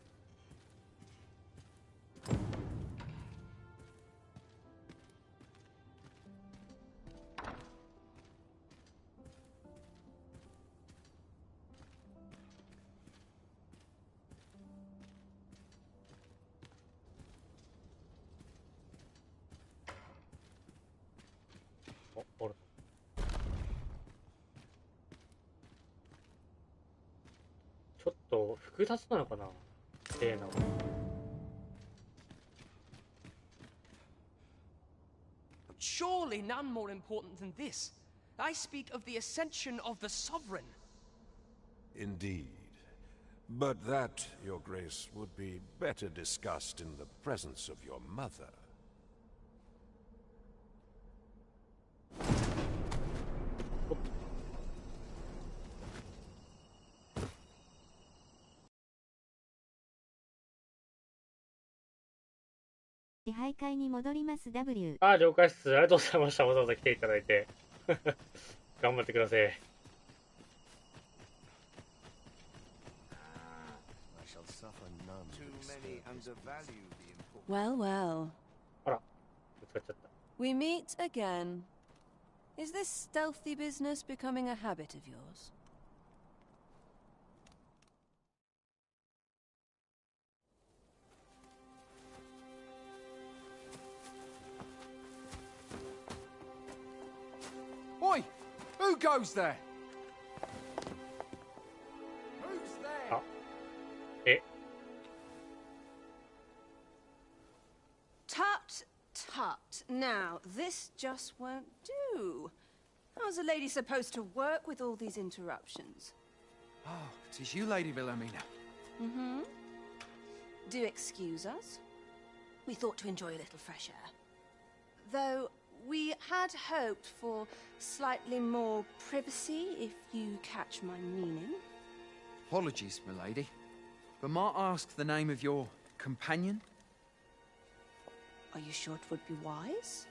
おる。ちょっと複雑なのかな、レーナは。Surely none more important than this. I speak of the ascension of the sovereign. Indeed. But that, Your Grace, would be better discussed in the presence of your mother. W。徘徊に戻ります W。了解っす。ありがとうございました。わざわざ来ていただいて。頑張ってください。Well, well. あら、ぶつかっちゃった。We meet again. Is this stealthy business becoming a habit of yours? Oi! Who goes there? Who's there? え Tut, tut. Now, this just won't do. How's a lady supposed to work with all these interruptions? Oh, it is you, Lady Wilhelmina. Mm-hmm. Do excuse us. We thought to enjoy a little fresh air. Though we had hoped for slightly more privacy, if you catch my meaning. Apologies, milady. But might I ask the name of your companion? Are you sure it would be wise?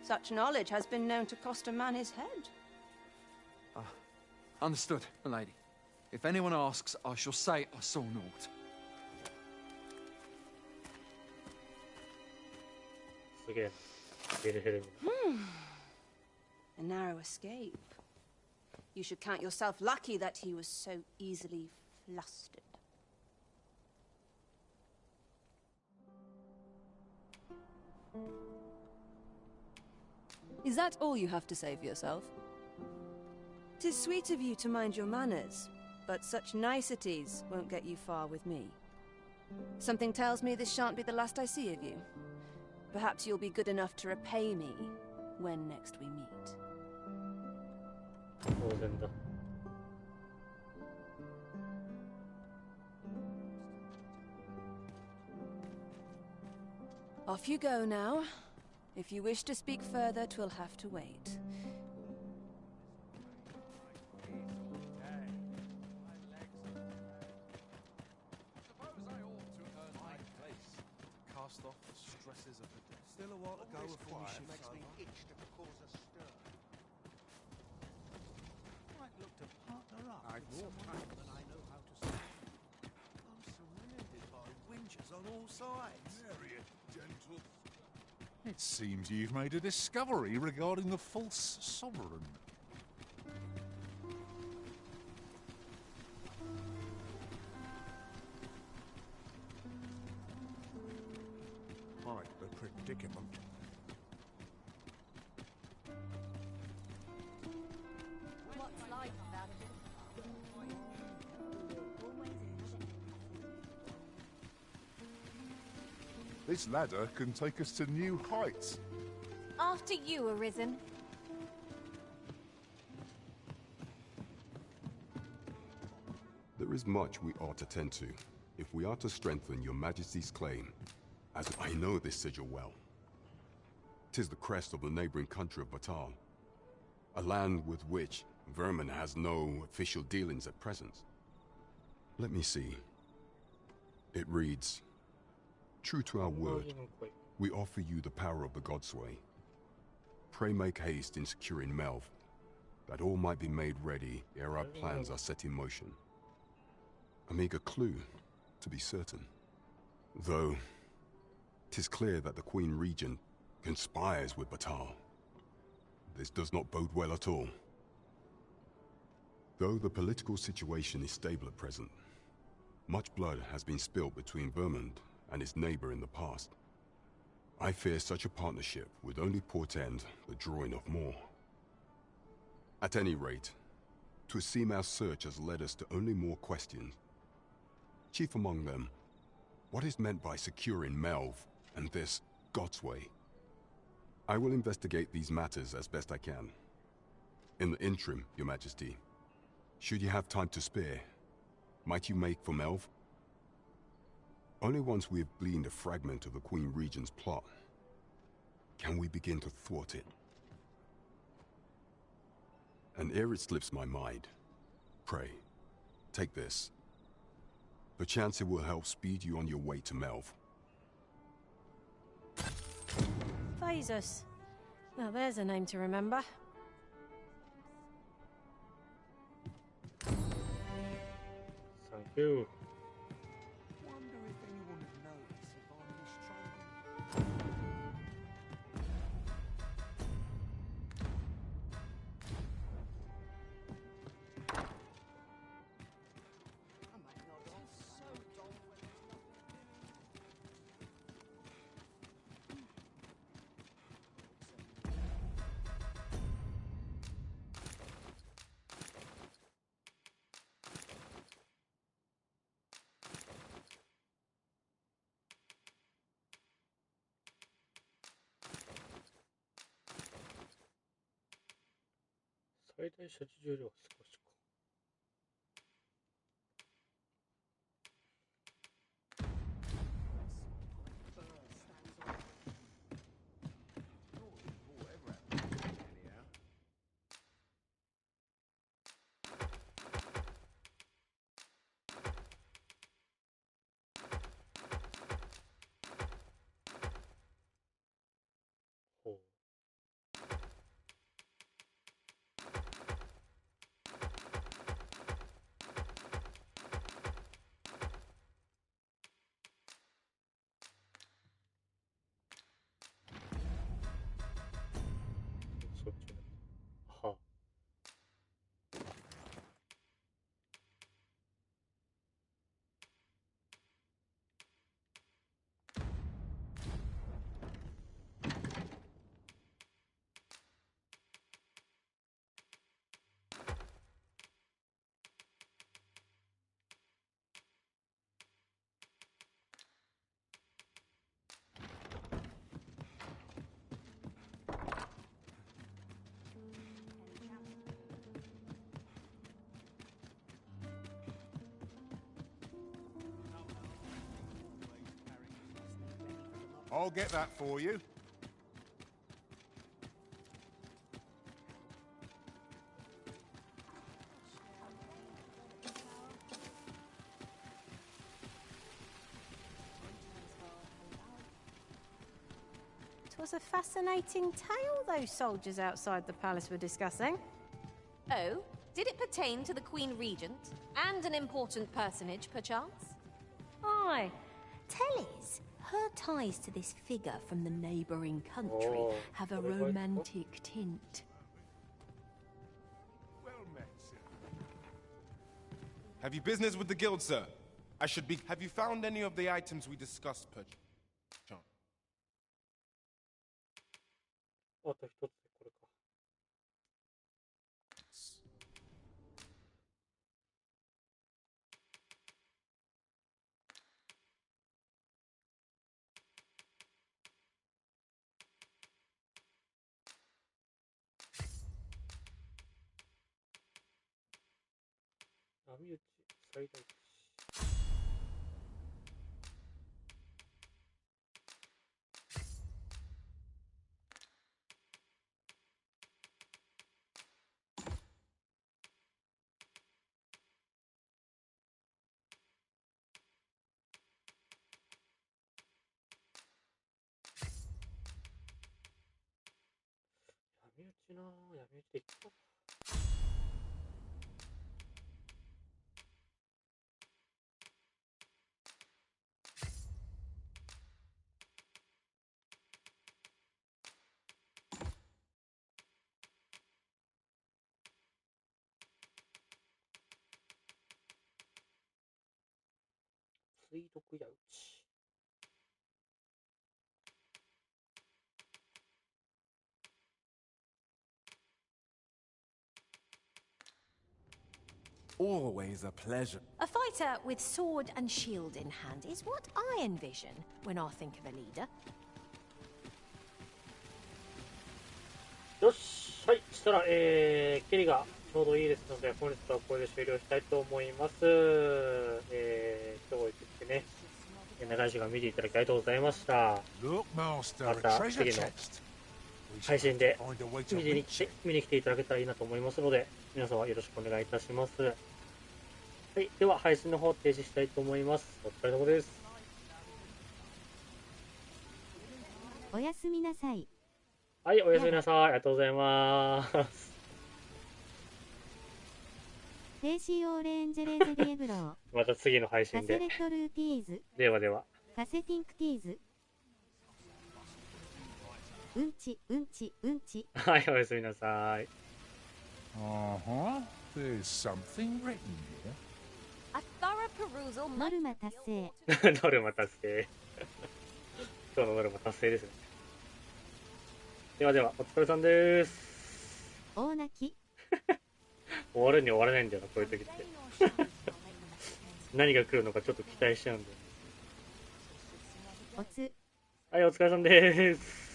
Such knowledge has been known to cost a man his head. Understood, milady. If anyone asks, I shall say I saw naught. A narrow escape. You should count yourself lucky that he was so easily flustered. Is that all you have to say for yourself? 'Tis sweet of you to mind your manners, but such niceties won't get you far with me. Something tells me this shan't be the last I see of you. Perhaps you'll be good enough to repay me when next we meet. 当然だ。Off you go now. If you wish to speak further, 'twill have to wait. Cast off the stresses of the day. Still a while to go before we shift makes me itch to cause a stir. Might look to partner up with someone than I know how to say. I'm surrounded by winches on all sides. Very gentle. It seems you've made a discovery regarding the false sovereign. quite the predicament. What's life without a bit This ladder can take us to new heights. After you, Arisen. There is much we ought to tend to, if we are to strengthen your majesty's claim, as I know this sigil well. 'Tis the crest of the neighboring country of Batal, a land with which Vermin has no official dealings at present. Let me see. It reads, "True to our word, we offer you the power of the Godsway. Pray make haste in securing Melv, that all might be made ready ere our plans are set in motion." A meager clue, to be certain. Though, 'tis clear that the Queen Regent conspires with Batal. This does not bode well at all. Though the political situation is stable at present, much blood has been spilt between Vermund and its neighbor in the past. I fear such a partnership would only portend the drawing of more. At any rate, 'twould seem our search has led us to only more questions. Chief among them, what is meant by securing Melv and this Godsway? I will investigate these matters as best I can. In the interim, Your Majesty, should you have time to spare, might you make for Melv? Only once we have gleaned a fragment of the Queen Regent's plot, can we begin to thwart it. And ere it slips my mind, pray, take this. Perchance it will help speed you on your way to Melv. Phasus. Now there's a name to remember. Thank you. Wonder if anyone would notice if I'm restraining.最大処置重量は少しか。ほう。そっちね。はあ。I'll get that for you. Twas a fascinating tale those soldiers outside the palace were discussing. Oh? Did it pertain to the Queen Regent? And an important personage, perchance? Aye. Tell us, her ties to this figure from the neighbouring country have a romantic tint. Well met, sir. Have you business with the guild, sir? I should be... Have you found any of the items we discussed, perchance? あと一つ、これか。波打ち最大値。闇打ちなぁ、闇打ちでいったか。水毒矢打ち。Always a pleasure. A fighter with sword and shield in hand is what I envision when I think of a leader. よし、はい、したら、ケリがちょうどいいですので、本日はこれで終了したいと思います。今日一日ね、長い時間見ていただきありがとうございました。また次の配信で見に来ていただけたらいいなと思いますので、皆様よろしくお願いいたします。はい、では配信の方停止したいと思います。お疲れ様です。おやすみなさい。はい、おやすみなさい。ありがとうございます。停止オーレンジェレーゼディエブロー。また次の配信で。カセレットルーティーズ。ではでは。カセティンクティーズ。うんち、うんち、うんち。はい、おやすみなさい。There's something written here. A thorough perusal. ノルマ達成。ノルマ達成。今日のノルマ達成ですね。ではでは、お疲れさんです。大泣き。終わるに終わらないんだよな、こういう時って。何が来るのかちょっと期待しちゃうんだよ。おつ。はい、お疲れさんです。